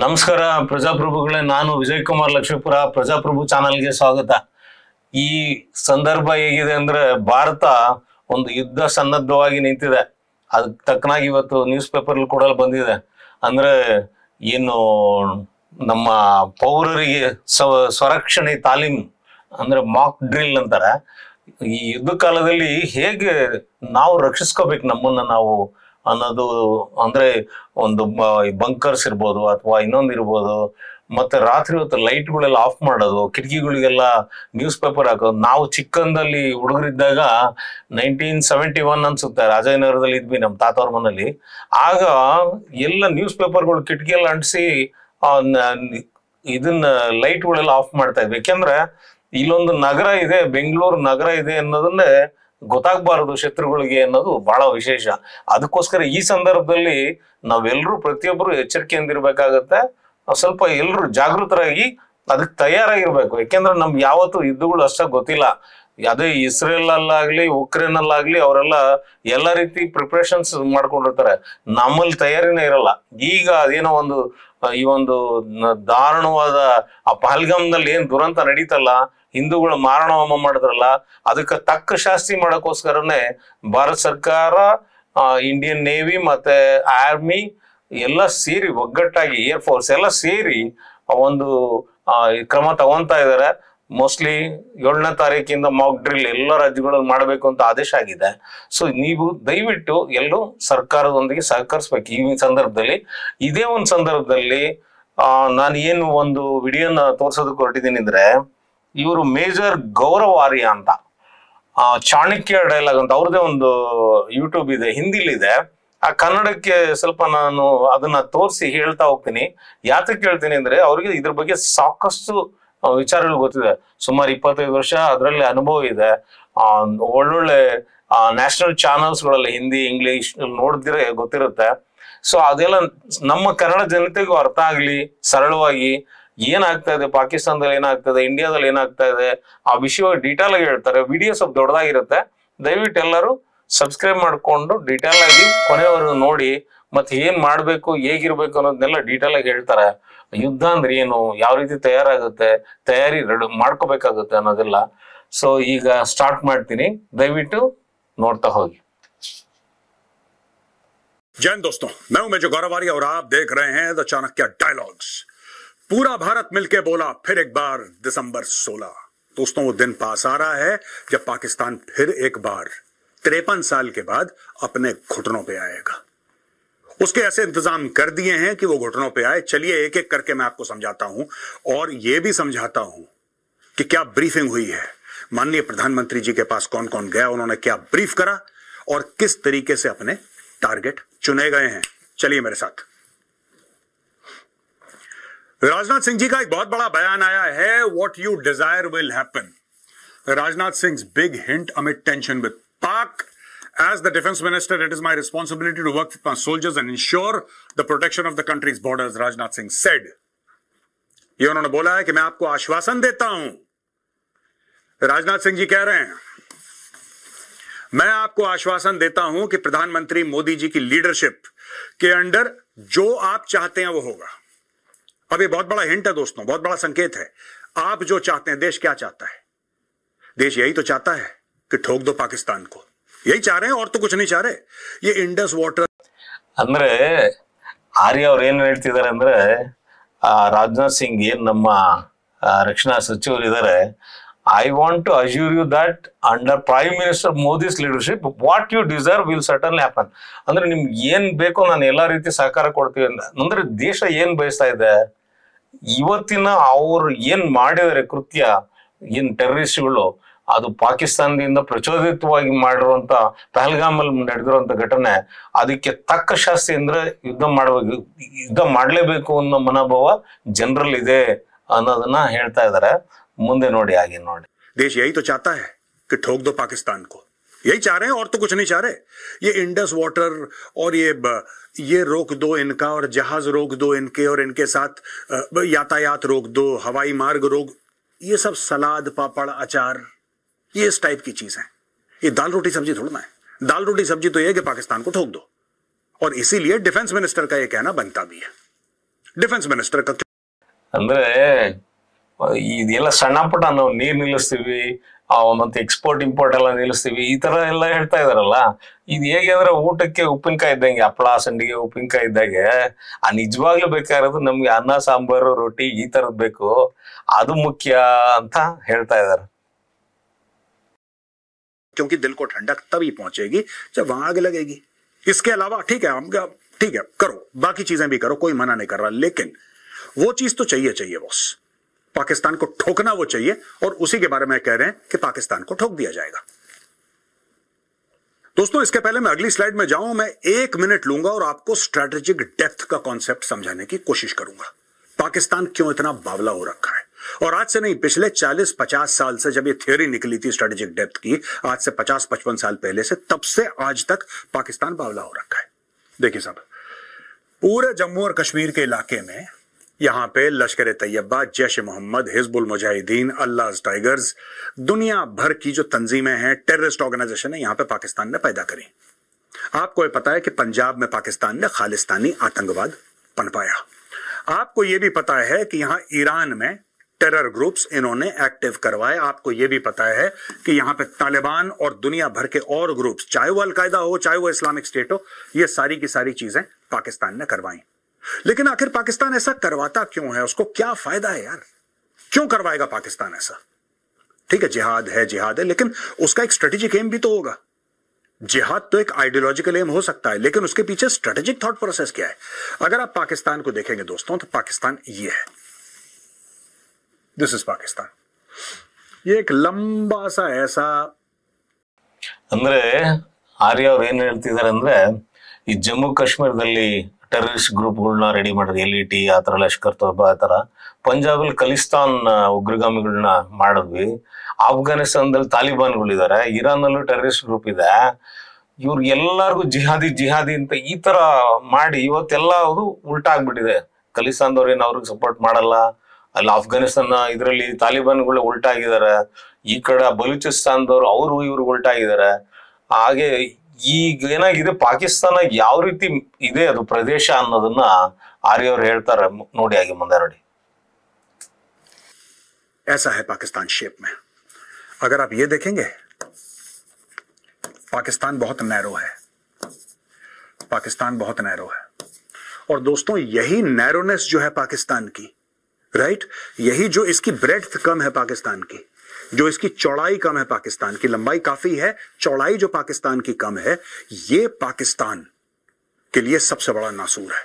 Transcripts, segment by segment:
ನಮಸ್ಕಾರ ಪ್ರಜಾಪ್ರಭುಗಳೇ, ನಾನು ವಿಜಯ್ ಕುಮಾರ್ ಲಕ್ಷ್ಮೀಪುರ. ಪ್ರಜಾಪ್ರಭು ಚಾನಲ್ಗೆ ಸ್ವಾಗತ. ಈ ಸಂದರ್ಭ ಹೇಗಿದೆ ಅಂದ್ರೆ ಭಾರತ ಒಂದು ಯುದ್ಧ ಸನ್ನದ್ಧವಾಗಿ ನಿಂತಿದೆ. ಅದಕ್ಕೆ ತಕ್ಕನಾಗಿ ಇವತ್ತು ನ್ಯೂಸ್ ಪೇಪರ್ ಕೂಡ ಬಂದಿದೆ. ಅಂದ್ರೆ ಏನು ನಮ್ಮ ಪೌರರಿಗೆ ಸ್ವರಕ್ಷಣೆ ತಾಲೀಮ್ ಅಂದ್ರೆ ಮಾಕ್ ಡ್ರಿಲ್ ಅಂತಾರೆ. ಈ ಯುದ್ಧ ಕಾಲದಲ್ಲಿ ಹೇಗೆ ನಾವು ರಕ್ಷಿಸ್ಕೋಬೇಕು ನಮ್ಮನ್ನ ನಾವು ಅನ್ನೋದು, ಅಂದ್ರೆ ಒಂದು ಬಂಕರ್ಸ್ ಇರ್ಬೋದು ಅಥವಾ ಇನ್ನೊಂದು ಇರ್ಬೋದು. ಮತ್ತೆ ರಾತ್ರಿ ಹೊತ್ತು ಲೈಟ್ಗಳೆಲ್ಲ ಆಫ್ ಮಾಡೋದು, ಕಿಟಕಿಗಳಿಗೆಲ್ಲ ನ್ಯೂಸ್ ಪೇಪರ್ ಹಾಕೋದು. ನಾವು ಚಿಕ್ಕಂದಲ್ಲಿ ಹುಡುಗರಿದ್ದಾಗ 1971 ಅನ್ಸುತ್ತೆ, ರಾಜಾಜಿನಗರದಲ್ಲಿ ಇದ್ವಿ ನಮ್ಮ ತಾತವ್ರ ಮನೇಲಿ. ಆಗ ಎಲ್ಲ ನ್ಯೂಸ್ ಪೇಪರ್ಗಳು ಕಿಟಕಿಯೆಲ್ಲ ಅಂಟಿಸಿ ಇದನ್ನ ಲೈಟ್ಗಳೆಲ್ಲ ಆಫ್ ಮಾಡ್ತಾ ಇದ್ವಿ. ಯಾಕೆಂದ್ರೆ ಇಲ್ಲೊಂದು ನಗರ ಇದೆ, ಬೆಂಗಳೂರು ನಗರ ಇದೆ ಅನ್ನೋದನ್ನೇ ಗೊತ್ತಾಗಬಾರದು ಶತ್ರುಗಳಿಗೆ ಅನ್ನೋದು ಬಹಳ ವಿಶೇಷ. ಅದಕ್ಕೋಸ್ಕರ ಈ ಸಂದರ್ಭದಲ್ಲಿ ನಾವೆಲ್ಲರೂ ಪ್ರತಿಯೊಬ್ಬರು ಎಚ್ಚರಿಕೆಯಿಂದಿರ್ಬೇಕಾಗತ್ತೆ. ಸ್ವಲ್ಪ ಎಲ್ಲರೂ ಜಾಗೃತರಾಗಿ ಅದಕ್ಕೆ ತಯಾರಾಗಿರ್ಬೇಕು. ಯಾಕೆಂದ್ರೆ ನಮ್ಗೆ ಯಾವತ್ತು ಯುದ್ಧಗಳು ಅಷ್ಟಾಗಿ ಗೊತ್ತಿಲ್ಲ. ಅದೇ ಇಸ್ರೇಲ್ ಅಲ್ಲಾಗ್ಲಿ ಉಕ್ರೇನ್ ಅಲ್ಲಾಗ್ಲಿ ಅವರೆಲ್ಲ ಎಲ್ಲ ರೀತಿ ಪ್ರಿಪ್ರೇಷನ್ಸ್ ಮಾಡ್ಕೊಂಡಿರ್ತಾರೆ. ನಮ್ಮಲ್ಲಿ ತಯಾರಿನೇ ಇರಲ್ಲ. ಈಗ ಅದೇನೋ ಒಂದು ಈ ಒಂದು ದಾರುಣವಾದ ಆ ಪಹಲ್ಗಾಮ್ನಲ್ಲಿ ಏನ್ ದುರಂತ ನಡೀತಲ್ಲ, ಹಿಂದೂಗಳು ಮಾರಣ ಹೋಮ ಮಾಡಿದ್ರಲ್ಲ, ಅದಕ್ಕೆ ತಕ್ಕ ಶಾಸ್ತಿ ಮಾಡೋಕ್ಕೋಸ್ಕರನೇ ಭಾರತ ಸರ್ಕಾರ, ಇಂಡಿಯನ್ ನೇವಿ ಮತ್ತೆ ಆರ್ಮಿ ಎಲ್ಲ ಸೇರಿ ಒಗ್ಗಟ್ಟಾಗಿ, ಏರ್ ಫೋರ್ಸ್ ಎಲ್ಲ ಸೇರಿ ಒಂದು ಕ್ರಮ ತಗೊಂತಾ ಇದ್ದಾರೆ. ಮೋಸ್ಟ್ಲಿ 7ನೇ ತಾರೀಕಿಂದ ಮಾಕ್ ಡ್ರಿಲ್ ಎಲ್ಲ ರಾಜ್ಯಗಳಲ್ಲಿ ಮಾಡಬೇಕು ಅಂತ ಆದೇಶ ಆಗಿದೆ. ಸೊ ನೀವು ದಯವಿಟ್ಟು ಎಲ್ಲರೂ ಸರ್ಕಾರದೊಂದಿಗೆ ಸಹಕರಿಸ್ಬೇಕು ಈ ಸಂದರ್ಭದಲ್ಲಿ. ಇದೇ ಒಂದು ಸಂದರ್ಭದಲ್ಲಿ ನಾನು ಏನು ಒಂದು ವಿಡಿಯೋನ ತೋರ್ಸೋದಕ್ಕೆ ಹೊರಟಿದ್ದೀನಿ ಅಂದ್ರೆ, ಇವರು ಮೇಜರ್ ಗೌರವ್ ಆರ್ಯ ಅಂತ, ಚಾಣಕ್ಯ ಡೈಲಾಗ್ ಅಂತ ಅವ್ರದೇ ಒಂದು ಯೂಟ್ಯೂಬ್ ಇದೆ, ಹಿಂದಿಲಿದೆ. ಆ ಕನ್ನಡಕ್ಕೆ ಸ್ವಲ್ಪ ನಾನು ಅದನ್ನ ತೋರಿಸಿ ಹೇಳ್ತಾ ಹೋಗ್ತೀನಿ. ಯಾತಕ್ಕೆ ಹೇಳ್ತೀನಿ ಅಂದ್ರೆ, ಅವ್ರಿಗೆ ಇದ್ರ ಬಗ್ಗೆ ಸಾಕಷ್ಟು ವಿಚಾರಗಳು ಗೊತ್ತಿದೆ. ಸುಮಾರು 25 ವರ್ಷ ಅದರಲ್ಲಿ ಅನುಭವ ಇದೆ. ಒಳ್ಳೊಳ್ಳೆ ನ್ಯಾಷನಲ್ ಚಾನಲ್ಸ್ಗಳಲ್ಲಿ ಹಿಂದಿ ಇಂಗ್ಲಿಷ್ ನೋಡಿದ್ರೆ ಗೊತ್ತಿರುತ್ತೆ. ಸೊ ಅದೆಲ್ಲ ನಮ್ಮ ಕನ್ನಡ ಜನತೆಗೂ ಅರ್ಥ ಆಗ್ಲಿ, ಸರಳವಾಗಿ ಏನಾಗ್ತಾ ಇದೆ, ಪಾಕಿಸ್ತಾನದಲ್ಲಿ ಏನಾಗ್ತದೆ, ಇಂಡಿಯಾದಲ್ಲಿ ಏನಾಗ್ತಾ ಇದೆ, ಆ ವಿಷಯ ಡೀಟೇಲ್ ಆಗಿ ಹೇಳ್ತಾರೆ. ವಿಡಿಯೋ ಸ್ವಲ್ಪ ದೊಡ್ಡದಾಗಿರುತ್ತೆ. ದಯವಿಟ್ಟು ಎಲ್ಲರೂ ಸಬ್ಸ್ಕ್ರೈಬ್ ಮಾಡಿಕೊಂಡು ಡೀಟೇಲ್ ಆಗಿ ಕೊನೆವರೆಗೂ ನೋಡಿ. ಮತ್ತೆ ಏನ್ ಮಾಡ್ಬೇಕು, ಹೇಗಿರ್ಬೇಕು ಅನ್ನೋದನ್ನೆಲ್ಲ ಡೀಟೇಲ್ ಆಗಿ ಹೇಳ್ತಾರೆ. ಯುದ್ಧ ಅಂದ್ರೆ ಏನು, ಯಾವ ರೀತಿ ತಯಾರಾಗುತ್ತೆ, ತಯಾರಿ ಮಾಡ್ಕೋಬೇಕಾಗುತ್ತೆ ಅನ್ನೋದೆಲ್ಲ. ಸೊ ಈಗ ಸ್ಟಾರ್ಟ್ ಮಾಡ್ತೀನಿ, ದಯವಿಟ್ಟು ನೋಡ್ತಾ ಹೋಗಿ. जय हिंद दोस्तों, मैं हूं मेजर गौरव आर्य और आप देख रहे हैं द चाणक्य डायलॉग्स। पूरा भारत मिलके बोला फिर एक बार दिसंबर 16। दोस्तों, वो दिन पास आ रहा है जब पाकिस्तान फिर एक बार 53 साल के बाद अपने घुटनों पे आएगा। उसके ऐसे इंतजाम कर दिए हैं कि वो घुटनों पे आए। चलिए एक एक करके मैं आपको समझाता हूं और ये भी समझाता हूं कि क्या ब्रीफिंग हुई है। माननीय प्रधानमंत्री जी के पास कौन कौन गया, उन्होंने क्या ब्रीफ करा और किस तरीके से अपने टारगेट चुने गए हैं। चलिए मेरे साथ। राजनाथ सिंह जी का एक बहुत बड़ा बयान आया है, what you desire will happen. Rajnath Singh big hint amid tension with पाक। As the defense minister, it is my responsibility to work with my soldiers and ensure the protection of the country's borders, Rajnath Singh said. ये उन्होंने बोला है कि मैं आपको आश्वासन देता हूं। राजनाथ सिंह जी कह रहे हैं, मैं आपको आश्वासन देता हूं कि प्रधानमंत्री मोदी जी की लीडरशिप के अंडर जो आप चाहते हैं वो होगा। अब ये बहुत बड़ा हिंट है दोस्तों, बहुत बड़ा संकेत है। आप जो चाहते हैं, देश क्या चाहता है? देश यही तो चाहता है कि ठोक दो पाकिस्तान को। यही चाह रहे हैं और तो कुछ नहीं चाह रहे। ये इंडस वाटर ಅಂದ್ರೆ ಆರ್ಯ ಅವ್ರು ಏನ್ ಹೇಳ್ತಿದ್ದಾರೆ ಅಂದ್ರೆ, ರಾಜನಾಥ್ ಸಿಂಗ್ ಏನ್ ನಮ್ಮ ರಕ್ಷಣಾ ಸಚಿವರು ಇದ್ದಾರೆ, I want to assure you that under prime minister Modi's leadership what you deserve will certainly happen. ಅಂದ್ರೆ ನಿಮ್ಗೆ ಏನ್ ಬೇಕೋ ನಾನು ಎಲ್ಲಾ ರೀತಿ ಸಹಕಾರ ಕೊಡ್ತೀವಿ ಅಂದ್ರೆ ದೇಶ ಏನ್ ಬಯಸ್ತಾ ಇದೆ. ಇವತ್ತಿನ ಅವ್ರು ಏನ್ ಮಾಡಿದರೆ ಕೃತ್ಯ, ಏನ್ ಟೆರರಿಸ್ಟ್ಗಳು, ಅದು ಪಾಕಿಸ್ತಾನದಿಂದ ಪ್ರಚೋದಿತವಾಗಿ ಮಾಡಿರುವಂತ ಪಹಲ್ಗಾಮಲ್ಲಿ ನಡೆದಿರುವಂತ ಘಟನೆ, ಅದಕ್ಕೆ ತಕ್ಕ ಶಾಸ್ತಿ ಅಂದ್ರೆ ಯುದ್ಧ ಮಾಡ್ಲೇಬೇಕು ಅನ್ನೋ ಮನೋಭಾವ ಜನರಲ್ಲಿ ಇದೆ ಅನ್ನೋದನ್ನ ಹೇಳ್ತಾ ಇದಾರೆ. ಮುಂದೆ ನೋಡಿ, ಹಾಗೆ ನೋಡಿ. देश यही तो चाहता है कि ठोक दो पाकिस्तान को। यही चाह रहे हैं और तो कुछ नहीं चाह रहे। ये इंडस वाटर और ये रोक दो इनका, और जहाज रोक दो इनके, और इनके साथ यातायात रोक दो, हवाई मार्ग रोक, ये सब सलाद पापड़ अचार, ये इस टाइप की चीज है। ये दाल रोटी सब्जी थोड़ा ना है। दाल रोटी सब्जी तो ये है कि पाकिस्तान को ठोक दो, और इसीलिए डिफेंस मिनिस्टर का ये कहना बनता भी है। डिफेंस मिनिस्टर का ಅಂದ್ರೆ ಇದೆಲ್ಲ ಸಣ್ಣ ಪುಟ್ಟ ನಾವು ನೀರ್ ನಿಲ್ಲಿಸ್ತೀವಿ, ಮತ್ತೆ ಎಕ್ಸ್ಪೋರ್ಟ್ ಇಂಪೋರ್ಟ್ ಎಲ್ಲ ನಿಲ್ಲಿಸ್ತೀವಿ, ಈ ತರ ಎಲ್ಲ ಹೇಳ್ತಾ ಇದಾರಲ್ಲ. ಇದು ಹೇಗೆ ಅಂದ್ರೆ ಊಟಕ್ಕೆ ಉಪ್ಪಿನಕಾಯಿ ಇದ್ದಂಗೆ, ಹಪ್ಪಳ ಸಂಡಿಗೆ ಉಪ್ಪಿನಕಾಯಿ ಇದ್ದಂಗೆ. ನಿಜವಾಗ್ಲೂ ಬೇಕಾಗಿರೋದು ನಮ್ಗೆ ಅನ್ನ ಸಾಂಬಾರು ರೊಟ್ಟಿ ಈ ತರದ್ ಬೇಕು, ಅದು ಮುಖ್ಯ ಅಂತ ಹೇಳ್ತಾ ಇದಾರೆ. क्योंकि दिल को ठंडक तभी पहुंचेगी जब वहां आग लगेगी. इसके अलावा ठीक है करो, बाकी चीजें भी करो, कोई मना नहीं कर रहा, लेकिन वो चीज तो चाहिए बॉस. पाकिस्तान को ठोकना वो चाहिए, और उसी के बारे में कह रहे हैं कि पाकिस्तान को ठोक दिया जाएगा. दोस्तों, इसके पहले मैं अगली स्लाइड में जाऊं, मैं 1 मिनट लूंगा और आपको स्ट्रेटेजिक डेप्थ का कॉन्सेप्ट समझाने की कोशिश करूंगा. पाकिस्तान क्यों इतना बावला हो रखा है, और आज से नहीं, पिछले 40-50 साल से जब ये थ्योरी निकली थी स्ट्रेटेजिक डेप्थ की, आज से 50-55 साल पहले से, तब से आज तक पाकिस्तान बावला हो रखा है. देखिए साहब, पूरे जम्मू और कश्मीर के इलाके में यहां पे लश्कर ए तैयबा, जैश ए मोहम्मद, हिजबुल मुजाहिदीन, अल्लाह टाइगर्स, दुनिया भर की जो तंजीमें हैं, टेररिस्ट ऑर्गेनाइजेशन है, यहां पे पाकिस्तान ने पैदा करी. आपको ये पता है कि पंजाब में पाकिस्तान ने खालिस्तानी आतंकवाद पनपाया. आपको यह भी पता है कि यहां ईरान में टेरर ग्रुप्स इन्होंने एक्टिव करवाए. आपको यह भी पता है कि यहां पे तालिबान और दुनिया भर के और ग्रुप्स, चाहे वो अलकायदा हो, चाहे वो इस्लामिक स्टेट हो, ये सारी की सारी चीजें पाकिस्तान ने करवाई. लेकिन आखिर पाकिस्तान ऐसा करवाता क्यों है? उसको क्या फायदा है यार? क्यों करवाएगा पाकिस्तान ऐसा? ठीक है, जिहाद है, लेकिन उसका एक स्ट्रेटेजिक एम भी तो होगा. जिहाद तो एक आइडियोलॉजिकल एम हो सकता है, लेकिन उसके पीछे स्ट्रेटेजिक थॉट प्रोसेस क्या है? अगर आप पाकिस्तान को देखेंगे दोस्तों, तो पाकिस्तान ये है. This is Pakistan. ये एक लंबा सा ऐसा, ಅಂದ್ರೆ ಆರ್ಯ ಅವ್ರು ಏನ್ ಹೇಳ್ತಿದ್ದಾರೆ ಅಂದ್ರೆ, ಈ ಜಮ್ಮು ಕಾಶ್ಮೀರದಲ್ಲಿ ಟೆರರಿಸ್ಟ್ ಗ್ರೂಪ್ಗಳನ್ನ ರೆಡಿ ಮಾಡಿದ್ರು, LET ಆ ತರ, ಲಷ್ಕರ್ ತೊಯ್ಬಾ ಆ ತರ. ಪಂಜಾಬಲ್ಲಿ ಖಲಿಸ್ತಾನ್ ಉಗ್ರಗಾಮಿಗಳನ್ನ ಮಾಡಿದ್ವಿ. ಆಫ್ಘಾನಿಸ್ತಾನದಲ್ಲಿ ತಾಲಿಬಾನ್ಗಳಿದ್ದಾರೆ, ಇರಾನ್ ನಲ್ಲೂ ಟೆರರಿಸ್ಟ್ ಗ್ರೂಪ್ ಇದೆ. ಇವ್ರು ಎಲ್ಲಾರ್ಗು ಜಿಹಾದಿ ಅಂತ ಈ ತರ ಮಾಡಿ ಇವತ್ತೆಲ್ಲ ಅದು ಉಲ್ಟಾ ಆಗ್ಬಿಟ್ಟಿದೆ. ಖಲಿಸ್ತಾನದವ್ರು ಏನ್ ಅವ್ರಿಗೆ ಸಪೋರ್ಟ್ ಮಾಡಲ್ಲ, ಅಲ್ಲಿ ಅಫ್ಘಾನಿಸ್ತಾನ ಇದರಲ್ಲಿ ತಾಲಿಬಾನ್ಗಳು ಉಲ್ಟಾ ಆಗಿದ್ದಾರೆ, ಈ ಕಡೆ ಬಲೂಚಿಸ್ತಾನದವ್ರು ಅವರು ಇವ್ರು ಉಲ್ಟಾ ಆಗಿದ್ದಾರೆ. ಹಾಗೆ ಈಗ ಏನಾಗಿದೆ, ಪಾಕಿಸ್ತಾನ ಯಾವ ರೀತಿ ಇದೆ ಅದು ಪ್ರದೇಶ ಅನ್ನೋದನ್ನ ಆರ್ಯ ಅವ್ರು ಹೇಳ್ತಾರೆ. ನೋಡಿ, ಹಾಗೆ ಮುಂದೆ ನೋಡಿ. ऐसा है पाकिस्तान शेप में. अगर आप ये देखेंगे, पाकिस्तान बहुत नैरो है. पाकिस्तान बहुत नैरो है. और दोस्तों, यही नैरोनेस जो है पाकिस्तान की, राइट, यही जो इसकी ब्रेड्थ कम है पाकिस्तान की, जो इसकी चौड़ाई कम है पाकिस्तान की, लंबाई काफी है, चौड़ाई जो पाकिस्तान की कम है, ये पाकिस्तान के लिए सबसे बड़ा नासूर है.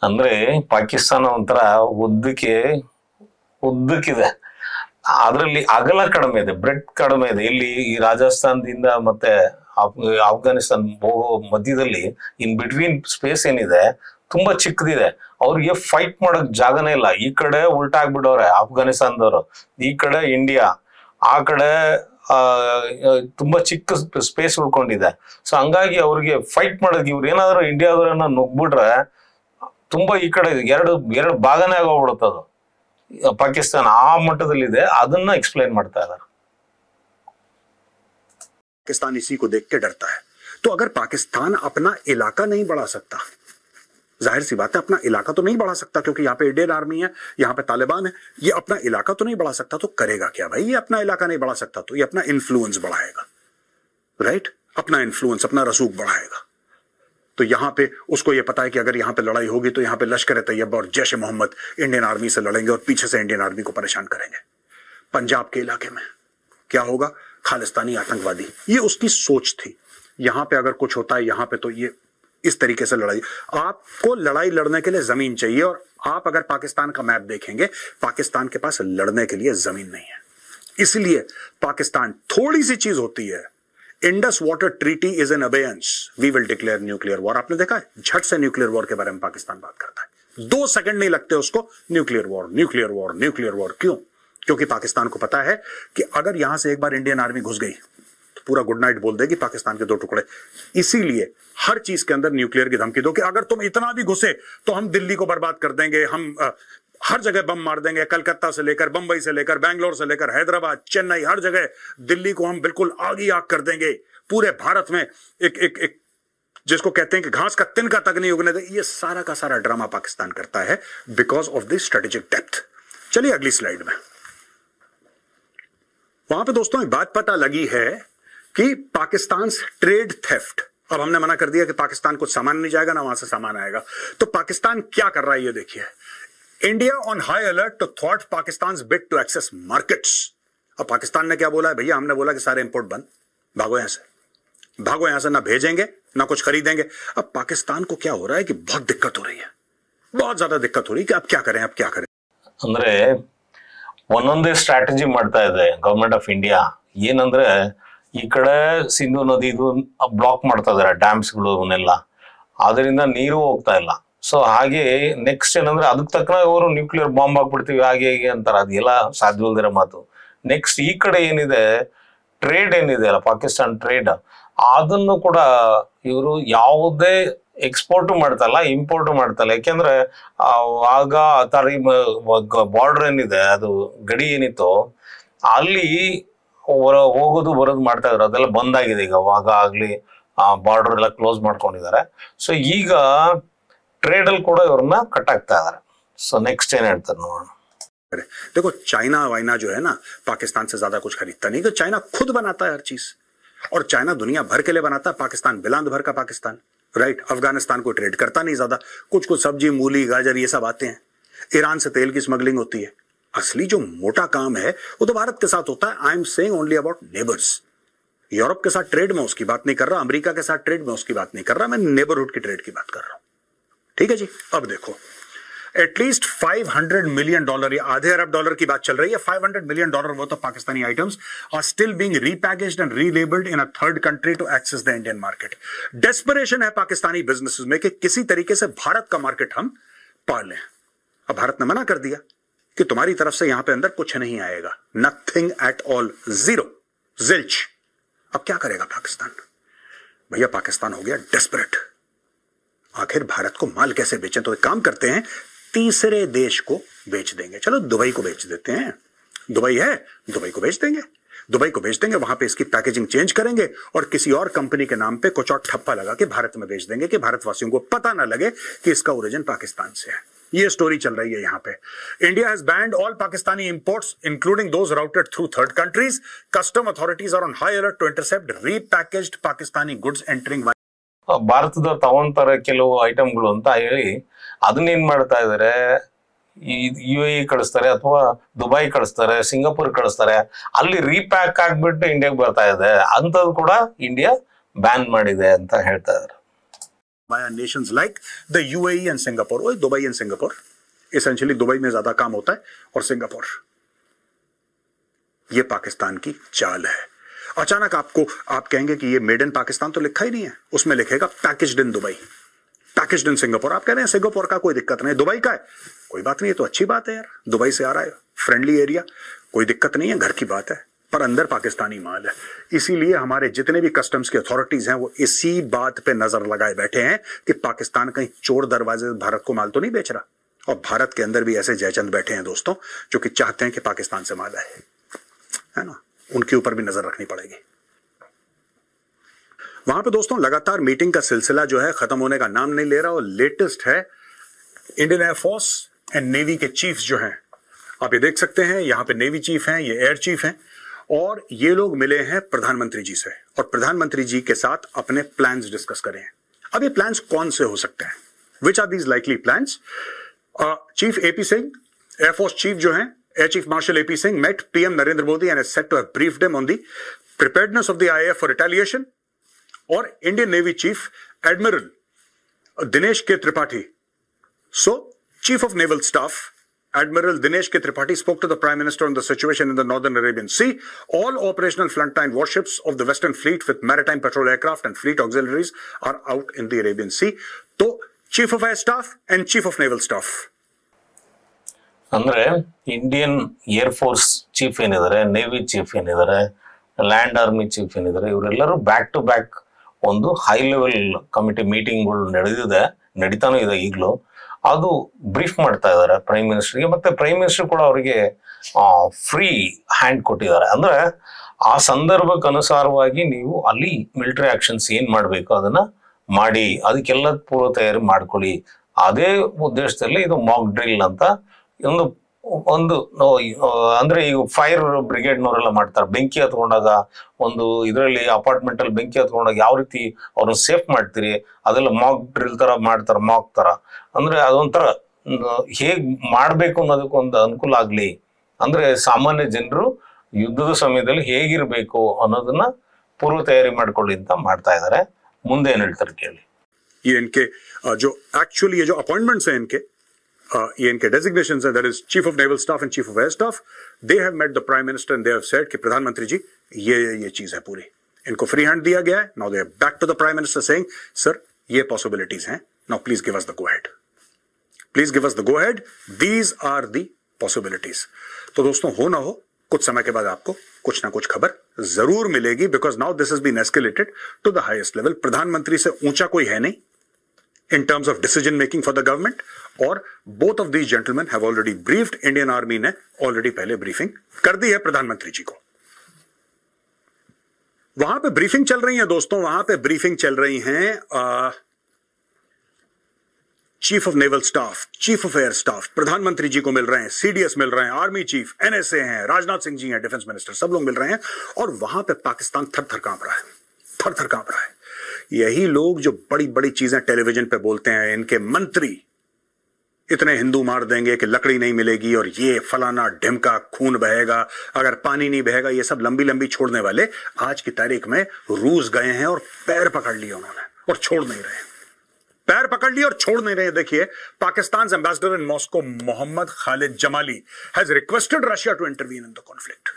ಅಂದ್ರೆ ಪಾಕಿಸ್ತಾನ ಒಂಥರ ಉದ್ದಕ್ಕಿದೆ, ಅದರಲ್ಲಿ ಅಗಲ ಕಡಿಮೆ ಇದೆ, ಬ್ರೆಡ್ ಕಡಿಮೆ ಇದೆ. ಇಲ್ಲಿ ಈ ರಾಜಸ್ಥಾನದಿಂದ ಮತ್ತೆ ಆಫ್ಘಾನಿಸ್ತಾನ್ ಹೋಗೋ ಮಧ್ಯದಲ್ಲಿ ಇನ್ ಬಿಟ್ವೀನ್ ಸ್ಪೇಸ್ ಏನಿದೆ ತುಂಬಾ ಚಿಕ್ಕದಿದೆ. ಅವ್ರಿಗೆ ಫೈಟ್ ಮಾಡಕ್ ಜಾಗನೇ ಇಲ್ಲ. ಈ ಕಡೆ ಉಲ್ಟಾ ಆಗ್ಬಿಡವ್ರೆ ಆಫ್ಘಾನಿಸ್ತಾನದವರು, ಈ ಕಡೆ ಇಂಡಿಯಾ, ಆ ಕಡೆ ತುಂಬಾ ಚಿಕ್ಕ ಸ್ಪೇಸ್ ಉಳ್ಕೊಂಡಿದೆ. ಸೊ ಹಂಗಾಗಿ ಅವ್ರಿಗೆ ಫೈಟ್ ಮಾಡೋದು, ಇವ್ರು ಏನಾದ್ರು ಇಂಡಿಯಾದವ್ರನ್ನ ನುಗ್ಬಿಟ್ರೆ ತುಂಬಾ ಈ ಕಡೆ ಎರಡು ಭಾಗನೇ ಆಗೋಗ್ಬಿಡುತ್ತದು. ಪಾಕಿಸ್ತಾನ ಆ ಮಟ್ಟದಲ್ಲಿದೆ, ಅದನ್ನ एक्सप्लेन ಮಾಡ್ತಾ ಇದ್ದಾರೆ. पाकिस्तान इसी को देख के डरता है. तो अगर पाकिस्तान अपना इलाका नहीं बढ़ा सकता, जाहिर सी बात है अपना इलाका तो नहीं बढ़ा सकता, क्योंकि यहाँ पे इंडियन आर्मी है, यहाँ पे तालिबान है, ये अपना इलाका तो नहीं बढ़ा सकता, तो करेगा क्या भाई? ये अपना इलाका नहीं बढ़ा सकता तो ये अपना इन्फ्लुएंस बढ़ाएगा, राइट, अपना इन्फ्लुएंस, अपना रसूख बढ़ाएगा. तो यहां पे उसको ये पता है कि अगर यहां पे लड़ाई होगी तो यहां पे लश्कर ए तैयबा और जैश ए मोहम्मद इंडियन आर्मी से लड़ेंगे और पीछे से इंडियन आर्मी को परेशान करेंगे. पंजाब के इलाके में क्या होगा? खालिस्तानी आतंकवादी. ये उसकी सोच थी. यहां पे अगर कुछ होता है यहां पे, तो ये इस तरीके से लड़ाई. आपको लड़ाई लड़ने के लिए जमीन चाहिए, और आप अगर पाकिस्तान का मैप देखेंगे, पाकिस्तान के पास लड़ने के लिए जमीन नहीं है. इसलिए पाकिस्तान, थोड़ी सी चीज होती है, Indus water treaty is in abeyance, we will declare nuclear war. आपने देखा है, झट से न्यूक्लियर वॉर के बारे में पाकिस्तान बात करता है. 2 सेकंड नहीं लगते उसको, nuclear war, nuclear war, nuclear war. क्यों? क्योंकि पाकिस्तान को पता है कि अगर यहां से एक बार इंडियन आर्मी घुस गई तो पूरा गुड नाइट बोल देगी पाकिस्तान के 2 टुकड़े. इसीलिए हर चीज के अंदर न्यूक्लियर की धमकी दो कि अगर तुम इतना भी घुसे तो हम दिल्ली को बर्बाद कर देंगे, हम हर जगह बम मार देंगे, कलकत्ता से लेकर बंबई से लेकर बैंगलोर से लेकर हैदराबाद, चेन्नई, हर जगह दिल्ली को हम बिल्कुल आग ही आग कर देंगे. पूरे भारत में एक जिसको कहते हैं कि घास का तिनका तक नहीं उगने दे, ये सारा का सारा ड्रामा पाकिस्तान करता है because of the strategic depth. चलिए अगली स्लाइड में। वहां पे दोस्तों एक बात पता लगी है कि पाकिस्तान ट्रेड थेफ्ट, अब हमने मना कर दिया कि पाकिस्तान कुछ सामान नहीं जाएगा ना वहां से सामान आएगा, तो पाकिस्तान क्या कर रहा है ये देखिए। India on high alert to थ्वाट Pakistan bid to access markets. अब पाकिस्तान ने क्या बोला है, भैया हमने बोला कि सारे इंपोर्ट बंद, भागो यहां से, भागो यहां से, ना भेजेंगे ना कुछ खरीदेंगे। अब पाकिस्तान को क्या हो रहा है कि बहुत दिक्कत हो रही है, बहुत ज्यादा दिक्कत हो रही है कि अब क्या करें, अब क्या करें। ಅಂದ್ರೆ ಒಂದೊಂದೇ ಸ್ಟ್ರಾಟಜಿ ಮಾಡ್ತಾ ಇದೆ ಗವರ್ಮೆಂಟ್ ಆಫ್ ಇಂಡಿಯಾ. ಏನಂದ್ರೆ ಈ ಕಡೆ ಸಿಂಧು ನದಿದು ಬ್ಲಾಕ್ ಮಾಡ್ತಾ ಇದಾರೆ ಡ್ಯಾಮ್ಸ್ಗಳನ್ನೆಲ್ಲ, ಅದರಿಂದ ನೀರು ಹೋಗ್ತಾ ಇಲ್ಲ. ಸೊ ಹಾಗೆ ನೆಕ್ಸ್ಟ್ ಏನಂದ್ರೆ ಅದಕ್ಕೆ ತಕ್ಕನಾಗ ಅವರು ನ್ಯೂಕ್ಲಿಯರ್ ಬಾಂಬ್ ಹಾಕ್ಬಿಡ್ತೀವಿ ಹಾಗೆ ಹೇಗೆ ಅಂತಾರೆ, ಅದೆಲ್ಲ ಸಾಧ್ಯವಿಲ್ದಿರೋ ಮಾತು. ನೆಕ್ಸ್ಟ್ ಈ ಕಡೆ ಏನಿದೆ ಟ್ರೇಡ್ ಏನಿದೆ ಅಲ್ಲ, ಪಾಕಿಸ್ತಾನ್ ಟ್ರೇಡ್, ಅದನ್ನು ಕೂಡ ಇವರು ಯಾವುದೇ ಎಕ್ಸ್ಪೋರ್ಟ್ ಮಾಡ್ತಲ್ಲ, ಇಂಪೋರ್ಟ್ ಮಾಡ್ತಲ್ಲ. ಯಾಕೆಂದ್ರೆ ಆಗ ಬಾರ್ಡರ್ ಏನಿದೆ, ಅದು ಗಡಿ ಏನಿತ್ತು ಅಲ್ಲಿ ಹೋಗೋದು ಬರೋದು ಮಾಡ್ತಾ ಇದ್ರು, ಅದೆಲ್ಲ ಬಂದಾಗಿದೆ ಈಗ. ಆಗ ಆಗ್ಲಿ ಬಾರ್ಡರ್ ಎಲ್ಲ ಕ್ಲೋಸ್ ಮಾಡ್ಕೊಂಡಿದ್ದಾರೆ. ಸೊ ಈಗ ट्रेड ಕೂಡ ಇವ್ರನ್ನ ಕಟ್ ಆಗ್ತಾ ಇದ್ದಾರೆ. ಸೊ ನೆಕ್ಸ್ಟ್ ಏನ್ ಹೇಳ್ತಾರೆ ನೋಡೋಣ. देखो चाइना वाइना जो है ना पाकिस्तान से ज्यादा कुछ खरीदता नहीं, तो चाइना खुद बनाता है हर चीज, और चाइना दुनिया भर के लिए बनाता है, पाकिस्तान बिलांद भर का पाकिस्तान, राइट। अफगानिस्तान को ट्रेड करता नहीं ज्यादा, कुछ कुछ सब्जी मूली गाजर ये सब आते हैं। ईरान से तेल की स्मगलिंग होती है। असली जो मोटा काम है वो तो भारत के साथ होता है। I am saying only about neighbours. Europe के साथ ट्रेड में उसकी बात नहीं कर रहा, अमेरिका के साथ ट्रेड में उसकी बात नहीं कर रहा, मैं नेबरहुड की ट्रेड की बात कर रहा हूं। ठीक है जी। अब देखो एटलीस्ट $500 मिलियन, ये आधे अरब डॉलर की बात चल रही है, $500 million worth of Pakistani items are still being repackaged and relabelled in a third country to access the Indian market. Desperation है पाकिस्तानी बिजनेसेस में कि किसी तरीके से भारत का मार्केट हम पार लें। अब भारत ने मना कर दिया कि तुम्हारी तरफ से यहां पे अंदर कुछ नहीं आएगा, nothing at all, zero, zilch. अब क्या करेगा पाकिस्तान? भैया पाकिस्तान हो गया डेस्परेट। आखिर भारत को माल कैसे बेचें? तो एक काम करते हैं, तीसरे देश को बेच देंगे। चलो दुबई को बेच देते हैं, दुबई है, दुबई को बेच देंगे, दुबई को बेच देंगे, वहां पे इसकी पैकेजिंग चेंज करेंगे और किसी और कंपनी के नाम पे कुछ और ठप्पा लगा के भारत में बेच देंगे कि भारतवासियों को पता ना लगे कि इसका ओरिजिन पाकिस्तान से है। ये स्टोरी चल रही है यहां पे। India has banned all Pakistani imports including those routed through third countries. Custom authorities are on high alert to intercept repackaged Pakistani goods entering. ಭಾರತದವ್ರು ತಗೊಂತಾರೆ ಕೆಲವು ಐಟಮ್ಗಳು ಅಂತ ಹೇಳಿ ಅದನ್ನೇನ್ ಮಾಡ್ತಾ ಇದಾರೆ, UAE ಕಳಿಸ್ತಾರೆ ಅಥವಾ ದುಬೈ ಕಳಿಸ್ತಾರೆ, ಸಿಂಗಾಪುರ್ ಕಳಿಸ್ತಾರೆ, ಅಲ್ಲಿ ರೀಪ್ಯಾಕ್ ಆಗ್ಬಿಟ್ಟು ಇಂಡಿಯಾಗೆ ಬರ್ತಾ ಇದೆ. ಅಂತದ್ದು ಕೂಡ ಇಂಡಿಯಾ ಬ್ಯಾನ್ ಮಾಡಿದೆ ಅಂತ ಹೇಳ್ತಾ ಇದಾರೆ. By nations like the UAE and Singapore, or Dubai and Singapore, essentially Dubai में ज्यादा काम होता है और सिंगापुर। ये पाकिस्तान की चाल है। अचानक आप कहेंगे कि ये मेड इन पाकिस्तान तो लिखा ही नहीं है, उसमें लिखेगा packaged in Dubai, packaged in Singapore. आप कह रहे हैं सिंगापुर का कोई दिक्कत नहीं, दुबई का है, कोई बात नहीं है, तो अच्छी बात है यार, दुबई से आ रहा है, फ्रेंडली एरिया, कोई दिक्कत नहीं है, घर की बात है, पर अंदर पाकिस्तानी माल है। इसीलिए हमारे जितने भी कस्टम्स की अथॉरिटीज हैं वो इसी बात पे नजर लगाए बैठे हैं कि पाकिस्तान कहीं चोर दरवाजे से भारत को माल तो नहीं बेच रहा। और भारत के अंदर भी ऐसे जयचंद बैठे हैं दोस्तों जो कि चाहते हैं कि पाकिस्तान से माल आए, है ना, उनके ऊपर भी नजर रखनी पड़ेगी। वहां पे दोस्तों लगातार मीटिंग का सिलसिला जो है खत्म होने का नाम नहीं ले रहा, और लेटेस्ट है इंडियन एयरफोर्स एंड नेवी के चीफ्स जो हैं, आप ये देख सकते हैं, यहां पे नेवी चीफ हैं, ये एयर चीफ हैं, और ये लोग मिले हैं प्रधानमंत्री जी से और प्रधानमंत्री जी के साथ अपने प्लान्स डिस्कस करें। अब ये प्लान्स कौन से हो सकते हैं? Which are these likely plans? Chief AP Singh, air force chief जो हैं, Air Chief Marshal AP Singh met PM Narendra Modi and is said to have briefed him on the preparedness of the IAF for retaliation. Or Indian Navy Chief Admiral Dinesh K. Tripathi. So, Chief of Naval Staff Admiral Dinesh K. Tripathi spoke to the Prime Minister on the situation in the Northern Arabian Sea. All operational frontline warships of the Western Fleet with maritime patrol aircraft and fleet auxiliaries are out in the Arabian Sea. So, Chief of Air Staff and Chief of Naval Staff. ಅಂದ್ರೆ Indian air force chief ಏನಿದ್ದಾರೆ, navy chief ಏನಿದ್ದಾರೆ, land army chief ಏನಿದ್ದಾರೆ, ಇವರೆಲ್ಲರೂ back to back ಒಂದು high level committee ಮೀಟಿಂಗ್ಗಳು ನಡೀತಾನೂ ಇದೆ ಈಗಲೂ. ಅದು brief ಮಾಡ್ತಾ ಇದ್ದಾರೆ ಪ್ರೈಮ್ ಮಿನಿಸ್ಟರ್ಗೆ, ಮತ್ತೆ ಪ್ರೈಮ್ ಮಿನಿಸ್ಟರ್ ಕೂಡ ಅವರಿಗೆ ಫ್ರೀ ಹ್ಯಾಂಡ್ ಕೊಟ್ಟಿದ್ದಾರೆ. ಅಂದ್ರೆ ಆ ಸಂದರ್ಭಕ್ಕೆ ಅನುಸಾರವಾಗಿ ನೀವು ಅಲ್ಲಿ ಮಿಲಿಟರಿ ಆಕ್ಷನ್ಸ್ ಏನ್ ಮಾಡಬೇಕು ಅದನ್ನ ಮಾಡಿ ಅದಕ್ಕೆಲ್ಲ ಪೂರ್ವ ತಯಾರಿ ಮಾಡ್ಕೊಳ್ಳಿ. ಅದೇ ಉದ್ದೇಶದಲ್ಲಿ ಇದು ಮಾಕ್ ಡ್ರಿಲ್ ಅಂತ ಒಂದು ಒಂದು ಅಂದ್ರೆ ಈಗ ಫೈರ್ ಬ್ರಿಗೇಡ್ನವರೆಲ್ಲ ಮಾಡ್ತಾರೆ. ಬೆಂಕಿ ಹತ್ಕೊಂಡಾಗ ಒಂದು ಇದರಲ್ಲಿ ಅಪಾರ್ಟ್ಮೆಂಟ್ ಅಲ್ಲಿ ಬೆಂಕಿ ಹತ್ಕೊಂಡಾಗ ಯಾವ ರೀತಿ ಅವ್ರನ್ನ ಸೇಫ್ ಮಾಡ್ತೀರಿ ಅದೆಲ್ಲ ಮಾಕ್ ಡ್ರಿಲ್ ತರ ಮಾಡ್ತಾರೆ, ಮಾಕ್ ತರ. ಅಂದ್ರೆ ಅದೊಂಥರ ಹೇಗ್ ಮಾಡ್ಬೇಕು ಅನ್ನೋದಕ್ಕೊಂದು ಅನುಕೂಲ ಆಗ್ಲಿ, ಅಂದ್ರೆ ಸಾಮಾನ್ಯ ಜನರು ಯುದ್ಧದ ಸಮಯದಲ್ಲಿ ಹೇಗಿರ್ಬೇಕು ಅನ್ನೋದನ್ನ ಪೂರ್ವ ತಯಾರಿ ಮಾಡ್ಕೊಳ್ಳಿ ಅಂತ ಮಾಡ್ತಾ ಇದ್ದಾರೆ. ಮುಂದೆ ಏನ್ ಹೇಳ್ತಾರೆ ಕೇಳಿ. ये इनके जो एक्चुअली ये जो अपॉइंटमेंट्स हैं ये इनके डेजिग्नेशंस हैं, that is chief of naval staff and chief of air staff. They have met the prime minister and they have said कि प्रधानमंत्री जी ये चीज है पूरी, इनको फ्री हैंड दिया गया है. Now they are back to the prime minister saying sir ये पॉसिबिलिटीज हैं, now please give us the go ahead, please give us the go ahead, these are the possibilities. तो दोस्तों हो ना हो कुछ समय के बाद आपको कुछ ना कुछ खबर जरूर मिलेगी, because now this has been escalated to the highest level. प्रधानमंत्री से ऊंचा कोई है नहीं in terms of decision making for the government, और both of these gentlemen have already briefed. Indian Army ने already पहले briefing कर दी है प्रधानमंत्री जी को. वहां पे ब्रीफिंग चल रही है दोस्तों, वहां पे ब्रीफिंग चल रही है chief of naval staff, chief of air staff प्रधानमंत्री जी को मिल रहे हैं, सीडीएस मिल रहे हैं, आर्मी चीफ, एनएसए हैं, राजनाथ सिंह जी हैं, डिफेंस मिनिस्टर, सब लोग मिल रहे हैं. और वहां पे पाकिस्तान थर थर कांप रहा है, थर थर कांप रहा है. यही लोग जो बड़ी बड़ी चीजें टेलीविजन पे बोलते हैं, इनके मंत्री इतने हिंदू मार देंगे कि लकड़ी नहीं मिलेगी और ये फलाना ढिमका खून बहेगा अगर पानी नहीं बहेगा, ये सब लंबी लंबी छोड़ने वाले आज की तारीख में रूस गए हैं और पैर पकड़ लिए उन्होंने और छोड़ नहीं रहे, पैर पकड़ लिए और छोड़ नहीं रहे. देखिए Pakistan ambassador in Moscow Mohammad Khalid Jamali has requested Russia to intervene in the conflict.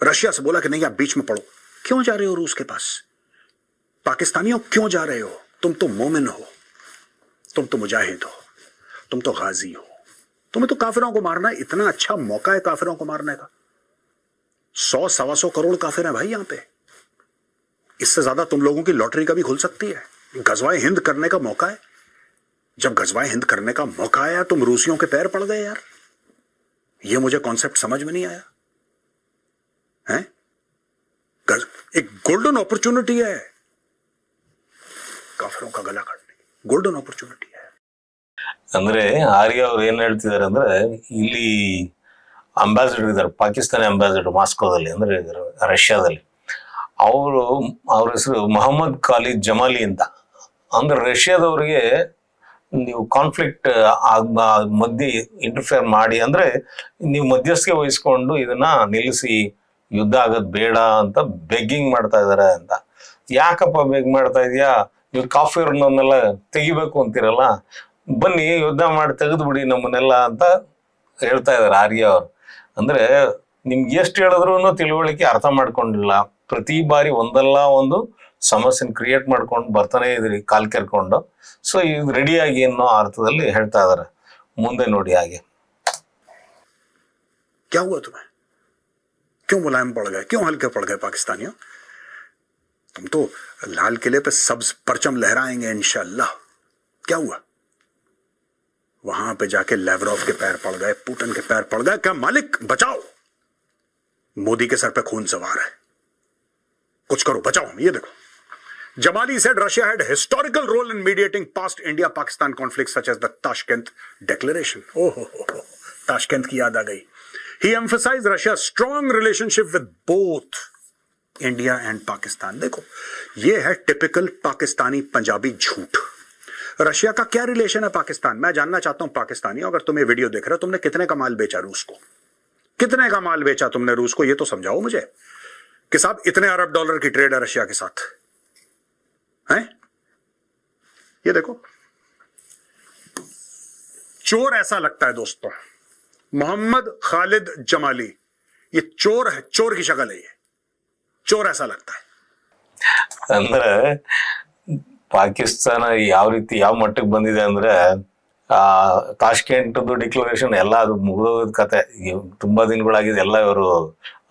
Russia से बोला कि नहीं आप बीच में पड़ो. क्यों जा रहे हो रूस के पास? पाकिस्तानियों क्यों जा रहे हो? तुम तो मोमिन हो, तुम तो मुजाहिद हो, तुम तो गाजी हो, तुम्हें तो काफिरों को मारना है. इतना अच्छा मौका है काफिरों को मारने का. 100-125 करोड़ काफिर हैं भाई यहां पे. इससे ज्यादा तुम लोगों की लॉटरी कभी खुल सकती है. गजवाए हिंद करने का मौका है. जब गजवाए हिंद करने का मौका आया तुम रूसियों के पैर पड़ गए यार. ये मुझे कॉन्सेप्ट समझ में नहीं आया है. एक गोल्डन अपॉर्चुनिटी है ಕಾಫಿರೋं का गला काटने, गोल्डन अपॉर्चुनिटी है. ಅಂದ್ರೆ ಆರ್ಯ ಅವ್ರು ಏನ್ ಹೇಳ್ತಿದ್ದಾರೆ ಅಂದ್ರೆ, ಇಲ್ಲಿ ಅಂಬಾಸಿಡರ್ ಇದ್ದಾರೆ, ಪಾಕಿಸ್ತಾನಿ ಅಂಬಾಸಿಡರ್ ಮಾಸ್ಕೋದಲ್ಲಿ, ಅಂದ್ರೆ ರಷ್ಯಾದಲ್ಲಿ. ಅವ್ರ ಹೆಸರು ಮೊಹಮ್ಮದ್ ಖಾಲಿದ್ ಜಮಾಲಿ ಅಂತ. ಅಂದ್ರೆ ರಷ್ಯಾದವ್ರಿಗೆ ನೀವು ಕಾನ್ಫ್ಲಿಕ್ಟ್ ಮಧ್ಯೆ ಇಂಟರ್ಫಿಯರ್ ಮಾಡಿ, ಅಂದ್ರೆ ನೀವು ಮಧ್ಯಸ್ಥಿಕೆ ವಹಿಸ್ಕೊಂಡು ಇದನ್ನ ನಿಲ್ಲಿಸಿ, ಯುದ್ಧ ಆಗೋದ್ ಬೇಡ ಅಂತ ಬೆಗ್ಗಿಂಗ್ ಮಾಡ್ತಾ ಇದಾರೆ ಅಂತ. ಯಾಕಪ್ಪ ಬೆಗ್ ಮಾಡ್ತಾ ಇದೀಯಾ, ನೀವು ಕಾಫಿರ್ನೆಲ್ಲ ತೆಗಿಬೇಕು ಅಂತೀರಲ್ಲ, ಬನ್ನಿ ಯುದ್ಧ ಮಾಡಿ ತೆಗೆದು ಬಿಡಿ ನಮ್ಮನ್ನೆಲ್ಲ ಅಂತ ಹೇಳ್ತಾ ಇದಾರೆ ಆರ್ಯ ಅವ್ರು. ಅಂದ್ರೆ ನಿಮ್ಗೆ ಎಷ್ಟು ಹೇಳಿದ್ರು ತಿಳುವಳಿಕೆ ಅರ್ಥ ಮಾಡ್ಕೊಂಡಿಲ್ಲ. ಪ್ರತಿ ಬಾರಿ ಒಂದಲ್ಲ ಒಂದು ಸಮಸ್ಯೆನ ಕ್ರಿಯೇಟ್ ಮಾಡ್ಕೊಂಡು ಬರ್ತಾನೆ ಇದ್ರಿ ಕಾಲ್ ಕೆರ್ಕೊಂಡು. ಸೊ ಇದು ರೆಡಿಯಾಗಿ ಅನ್ನೋ ಅರ್ಥದಲ್ಲಿ ಹೇಳ್ತಾ ಇದಾರೆ. ಮುಂದೆ ನೋಡಿ ಹಾಗೆ. क्या हुआ तुम्हें? क्यों मुलायम पड़ गए, क्यों हल्के पड़ गए पाकिस्तानियों? तुम तो लाल किले पे सब्ज परचम लहराएंगे इंशाअल्लाह. क्या हुआ? वहां पे जाके लेवरोव के पैर पड़ गए, पुतिन के पैर पड़ गए. क्या मालिक बचाओ, मोदी के सर पे खून सवार है, कुछ करो बचाओ. ये देखो Jamali said Russia had historical role in mediating past India-Pakistan conflicts such as the Tashkent Declaration. Oh, Tashkent की याद आ गई. He emphasized Russia's strong relationship with both India and Pakistan. देखो ये है टिपिकल पाकिस्तानी पंजाबी झूठ. रशिया का क्या रिलेशन है पाकिस्तान? मैं जानना चाहता हूं पाकिस्तानियों, अगर तुम ये वीडियो देख रहे हो, तुमने कितने का माल बेचा रूस को? कितने का माल बेचा तुमने रूस को? ये तो समझाओ मुझे कि साहब इतने अरब डॉलर की ट्रेड है रशिया के साथ हैं. ये देखो चोर ऐसा लगता है दोस्तों, मोहम्मद खालिद जमाली ये चोर है, चोर की शक्ल है, ये चोर ऐसा लगता है. ಅಂದ್ರೆ ಪಾಕಿಸ್ತಾನ ಯಾವ ರೀತಿ ಯಾವ ಮಟ್ಟಕ್ಕೆ ಬಂದಿದೆ ಅಂದ್ರೆ, ತಾಷ್ಕೆಂಟ್ ಡಿಕ್ಲರೇಷನ್ ಎಲ್ಲ ಅದು ಮುಗಿದೋದ ಕತೆ. ತುಂಬಾ ದಿನಗಳಾಗಿದೆ, ಎಲ್ಲ ಇವರು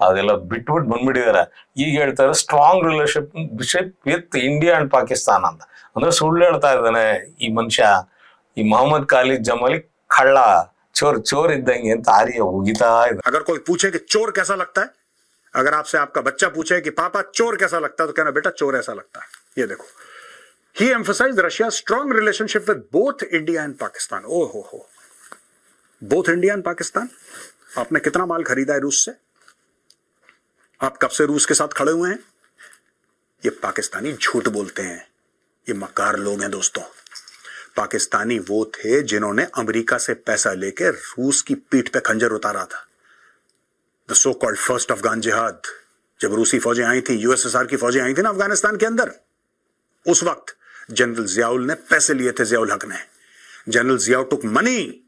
ಅದೆಲ್ಲ ಬಿಟ್ಬಿಟ್ಟು ಬಂದ್ಬಿಟ್ಟಿದಾರೆ. ಈಗ ಹೇಳ್ತಾರೆ strong relationship with India and Pakistan ಅಂತ. ಅಂದ್ರೆ ಸುಳ್ಳು ಹೇಳ್ತಾ ಇದ್ದಾನೆ ಈ ಮನುಷ್ಯ, ಈ ಮೊಹಮ್ಮದ್ ಖಾಲಿದ್ ಜಮಾಲಿ ಕಳ್ಳ, चोर इद्दंगे ಅಂತ ಆರ್ಯ ಉಗಿತಾ ಇದೆ. अगर कोई पूछे कि चोर कैसा लगता है, अगर आपसे आपका बच्चा पूछे कि पापा चोर कैसा लगता है, तो कहना बेटा चोर ऐसा लगता है. ये देखो He emphasized Russia's strong relationship with both India and Pakistan. Oh हो, both India and Pakistan. आपने कितना माल खरीदा है रूस से? आप कब से रूस के साथ खड़े हुए हैं? ये पाकिस्तानी झूठ बोलते हैं, ये मक्कार लोग हैं दोस्तों। पाकिस्तानी वो थे जिन्होंने अमेरिका से पैसा लेकर रूस की पीठ पे खंजर उतारा था। The so called first Afghan जिहाद, जब रूसी फौजें आई थी, यूएसएसआर की फौजें आई थी ना अफगानिस्तान के अंदर, उस वक्त जनरल जियाउल ने पैसे लिए थे, जियाउल हक ने। जनरल जियाउल टुक मनी,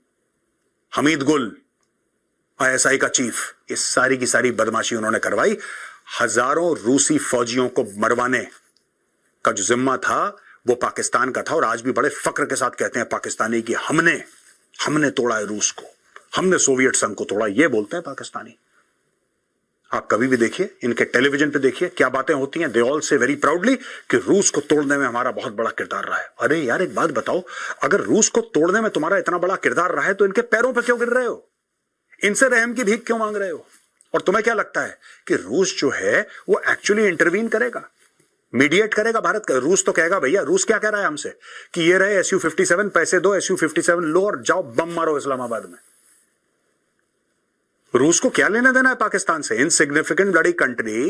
हमीद गुल आईएसआई का चीफ, ये सारी की सारी बदमाशी उन्होंने करवाई। हजारों रूसी फौजियों को मरवाने का जो जिम्मा था वो पाकिस्तान का था, और आज भी बड़े फक्र के साथ कहते हैं पाकिस्तानी कि हमने तोड़ा है रूस को, हमने सोवियत संघ को तोड़ा, ये बोलते हैं पाकिस्तानी। आप कभी भी देखिए, इनके टेलीविजन पे देखिए क्या बातें होती हैं। दे ऑल से वेरी प्राउडली कि रूस को तोड़ने में हमारा बहुत बड़ा किरदार रहा है। अरे यार एक बात बताओ, अगर रूस को तोड़ने में तुम्हारा इतना बड़ा किरदार रहा है तो इनके पैरों पे क्यों गिर रहे हो? इनसे रहम की भीख क्यों मांग रहे हो? और तुम्हें क्या लगता है कि रूस जो है वो एक्चुअली इंटरवीन करेगा, मीडिएट करेगा भारत का? रूस तो कहेगा भैया, रूस क्या कह रहा है हमसे कि ये रहे SU-57, पैसे दो, SU-57 लो और जाओ बम मारो इस्लामाबाद में। रूस को क्या लेने देना है पाकिस्तान से? इनसिग्निफिकेंट ब्लडी कंट्री,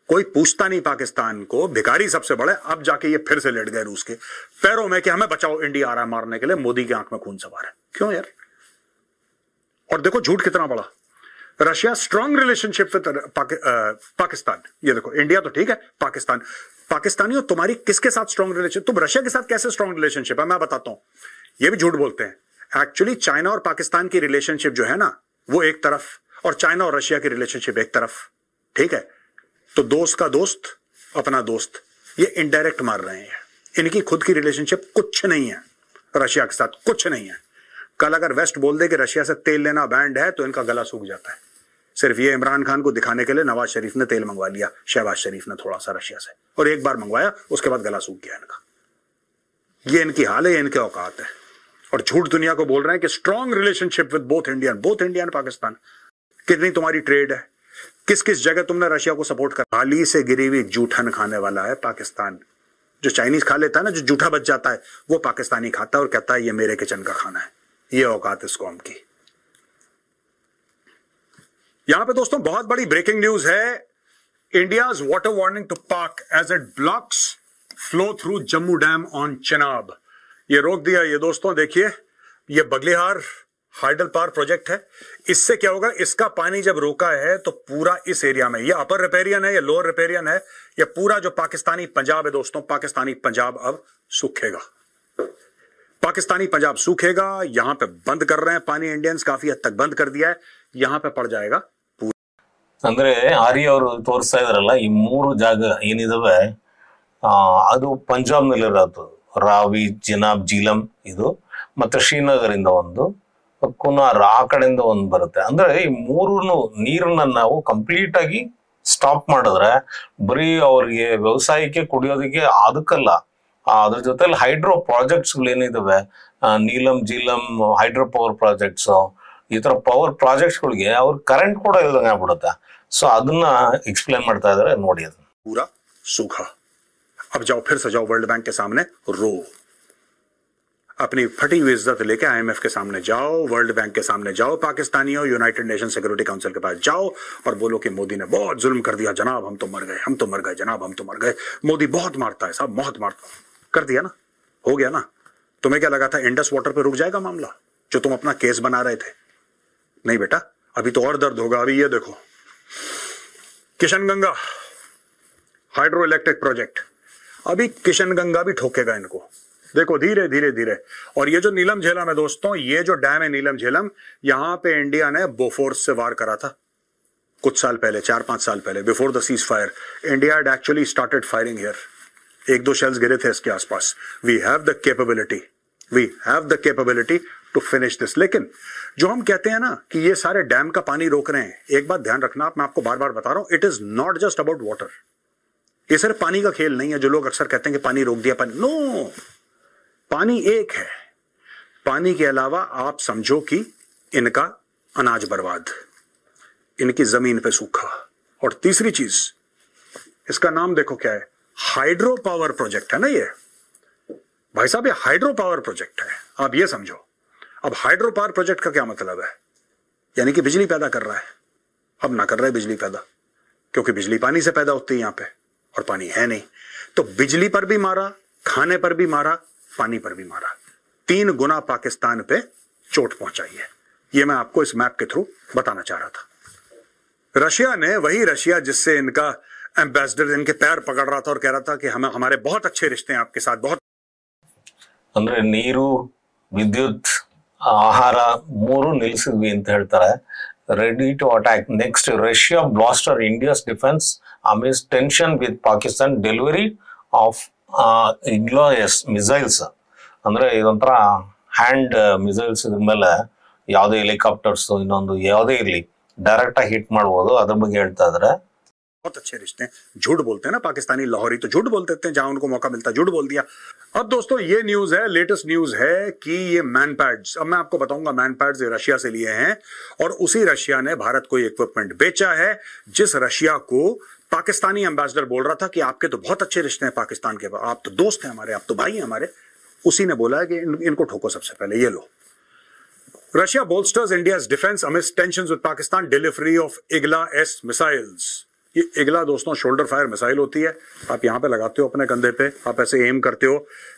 कोई पूछता नहीं पाकिस्तान को, भिखारी सबसे बड़े। अब जाके ये फिर से लेट गए रूस के पैरों में कि हमें बचाओ, इंडिया आ रहा है मारने के लिए, मोदी की आंख में खून सवार है। क्यों यार? और देखो झूठ कितना बड़ा। Russia strong relationship with Pakistan, ये देखो, इंडिया तो ठीक है, पाकिस्तान, पाकिस्तानियों तुम्हारी किसके साथ स्ट्रांग रिलेशन? तुम रशिया के साथ कैसे स्ट्रांग रिलेशनशिप है? मैं बताता हूं, ये भी झूठ बोलते हैं। एक्चुअली चाइना और पाकिस्तान की रिलेशनशिप जो है ना, वो एक तरफ, और चाइना और रशिया की रिलेशनशिप एक तरफ, ठीक है? तो दोस्त का दोस्त अपना दोस्त, ये इनडायरेक्ट मार रहे हैं। इनकी खुद की रिलेशनशिप कुछ नहीं है रशिया के साथ, कुछ नहीं है। कल अगर वेस्ट बोल दे कि रशिया से तेल लेना बैंड है तो इनका गला सूख जाता है। सिर्फ ये इमरान खान को दिखाने के लिए नवाज शरीफ ने तेल मंगवा लिया, शहबाज शरीफ ने थोड़ा सा रशिया से, और एक बार मंगवाया उसके बाद गला सूख गया इनका। ये इनकी हाल है, ये इनके औकात है। और झूठ दुनिया को बोल रहे हैं कि strong relationship with both India and Pakistan. कितनी तुम्हारी ट्रेड है, किस किस जगह तुमने रशिया को सपोर्ट कर? हाली से गिरी हुई जूठन खाने वाला है पाकिस्तान। जो चाइनीज खा लेता है ना, जो जूठा बच जाता है, वो पाकिस्तानी खाता है और कहता है ये मेरे किचन का खाना है। ये औकात इस कौम की। यहां पे दोस्तों बहुत बड़ी ब्रेकिंग न्यूज है। India's water warning to Pak as it blocks flow through Jammu dam on Chenab. ये रोक दिया। ये दोस्तों देखिए, ये बगलिहार हाइडल पावर प्रोजेक्ट है। इससे क्या होगा, इसका पानी जब रोका है तो पूरा इस एरिया में, ये अपर रिपेरियन है, ये लोअर रिपेरियन है, ये पूरा जो पाकिस्तानी पंजाब है दोस्तों, पाकिस्तानी पंजाब अब सूखेगा। पाकिस्तानी पंजाब सूखेगा। यहां पे बंद कर रहे हैं पानी, इंडियंस काफी हद तक बंद कर दिया है। यहां पे पड़ जाएगा ಅಂದ್ರೆ ಆರ್ಯ ಅವರು ತೋರಿಸ್ತಾ ಇದ್ರಲ್ಲ, ಈ ಮೂರು ಜಾಗ ಏನಿದಾವೆ ಅದು ಪಂಜಾಬ್ ನಲ್ಲಿರೋದು, ರಾವಿ, ಜಿನಾಬ್, ಜೀಲಂ ಇದು, ಮತ್ತೆ ಶ್ರೀನಗರ್ ಇಂದ ಒಂದು, ಕುನಾರ್ ಆ ಕಡೆಯಿಂದ ಒಂದು ಬರುತ್ತೆ. ಅಂದ್ರೆ ಈ ಮೂರು ನೀರನ್ನ ನಾವು ಕಂಪ್ಲೀಟ್ ಆಗಿ ಸ್ಟಾಪ್ ಮಾಡಿದ್ರೆ ಬರೀ ಅವ್ರಿಗೆ ವ್ಯವಸಾಯಕ್ಕೆ ಕುಡಿಯೋದಕ್ಕೆ ಅದಕ್ಕಲ್ಲ, ಅದ್ರ ಜೊತೆಲಿ ಹೈಡ್ರೋ ಪ್ರಾಜೆಕ್ಟ್ಸ್ ಏನಿದಾವೆ, Neelum, Jhelum hydro power projects, ಈ ತರ ಪವರ್ ಪ್ರಾಜೆಕ್ಟ್ಸ್ ಗಳಿಗೆ ಅವ್ರ ಕರೆಂಟ್ ಕೂಡ ಇಲ್ದಂಗೆ ಆಗ್ಬಿಡುತ್ತೆ. ಸೊ ಅದನ್ನ एक्सप्लेन ಮಾಡ್ತಾ ಇದಾರೆ ನೋಡಿ। ಅದನ್ನ पूरा सूखा। अब जाओ फिर से जाओ वर्ल्ड बैंक के सामने रो, अपनी फटी हुई इज्जत लेके IMF के सामने जाओ, वर्ल्ड बैंक के सामने जाओ, पाकिस्तानियों, यूनाइटेड नेशन सिक्योरिटी काउंसिल के पास जाओ और बोलो कि मोदी ने बहुत जुल्म कर दिया जनाब, हम तो मर गए, हम तो मर गए जनाब, हम तो मर गए, मोदी बहुत मारता है साहब, बहुत मारता। कर दिया ना, हो गया ना। तुम्हें क्या लगा था इंडस वाटर पे रुक जाएगा मामला जो तुम अपना केस बना रहे थे? नहीं बेटा, अभी तो और दर्द होगा। अभी ये देखो, किशनगंगा हाइड्रो इलेक्ट्रिक प्रोजेक्ट, अभी किशनगंगा भी ठोकेगा इनको। देखो धीरे धीरे धीरे। और ये जो नीलम झेलम है दोस्तों, ये जो डैम है नीलम झेलम, यहां पे इंडिया ने बोफोर्स से वार करा था कुछ साल पहले, 4-5 साल पहले, before the ceasefire. India had actually started firing here. 1-2 shells गिरे थे इसके आसपास। We have the capability to finish this. लेकिन जो हम कहते हैं ना कि ये सारे डैम का पानी रोक रहे हैं, एक बात ध्यान रखना, मैं आपको बार बार बता रहा हूं, it is not just about water. ये सिर्फ पानी का खेल नहीं है जो लोग अक्सर कहते हैं कि पानी रोक दिया, पानी, नो, पानी एक है। पानी के अलावा आप समझो कि इनका अनाज बर्बाद, इनकी जमीन पे सूखा, और तीसरी चीज, इसका नाम देखो क्या है, हाइड्रो पावर प्रोजेक्ट है ना ये भाई साहब, ये हाइड्रो पावर प्रोजेक्ट है। आप ये समझो, अब हाइड्रो पावर प्रोजेक्ट का क्या मतलब है? यानी कि बिजली पैदा कर रहा है। अब ना कर रहा है बिजली पैदा, क्योंकि बिजली पानी से पैदा होती है यहां पे, और पानी है नहीं। तो बिजली पर भी मारा, खाने पर भी मारा, पानी पर भी मारा। 3 गुना पाकिस्तान पे चोट पहुंचाई है। ये मैं आपको इस मैप के थ्रू बताना चाह रहा था। रशिया ने, वही रशिया जिससे इनका एम्बेसडर इनके पैर पकड़ रहा था और कह रहा था कि हमारे बहुत अच्छे रिश्ते हैं आपके साथ, बहुत ಅಂದ್ರೆ ನೀರು, ವಿದ್ಯುತ್, ಆಹಾರ ಮೂರು ನಿಲ್ಲಿಸಿದ್ವಿ ಅಂತ ಹೇಳ್ತಾರೆ. Ready to attack next Russia bolsters India's defence amid tension with Pakistan delivery of Igla S missiles. ಅಂದ್ರೆ ಇದೊಂಥರ ಹ್ಯಾಂಡ್ ಮಿಸೈಲ್ಸ್ ಇದ್ರ ಮೇಲೆ ಯಾವುದೇ ಹೆಲಿಕಾಪ್ಟರ್ಸ್ ಇನ್ನೊಂದು ಯಾವುದೇ ಇರಲಿ ಡೈರೆಕ್ಟ್ ಆಗಿ ಹಿಟ್ ಮಾಡ್ಬೋದು. ಅದ್ರ ಬಗ್ಗೆ ಹೇಳ್ತಾ ಇದಾರೆ. बहुत अच्छे रिश्ते हैं। झूठ बोलते हैं ना पाकिस्तानी, लाहौरी तो झूठ बोलते थे, जहां उनको मौका मिलता झूठ बोल दिया। अब दोस्तों ये न्यूज है, लेटेस्ट न्यूज है कि ये मैन पैड्स, अब मैं आपको बताऊंगा मैन पैड्स रशिया से लिए हैं, और उसी रशिया ने भारत को इक्विपमेंट बेचा है, जिस रशिया को पाकिस्तानी एम्बेसडर बोल रहा था कि आपके तो बहुत अच्छे रिश्ते हैं पाकिस्तान के, आप तो दोस्त हैं हमारे, आप तो भाई हैं हमारे। उसी ने बोला है कि इनको ठोको सबसे पहले, ये लो। Russia bolsters India's defense amidst tensions with Pakistan, delivery of Igla-S missiles। ये इगला दोस्तों शोल्डर फायर मिसाइल होती है। आप यहां पे लगाते हो अपने कंधे पे, आप ऐसे एम करते हो,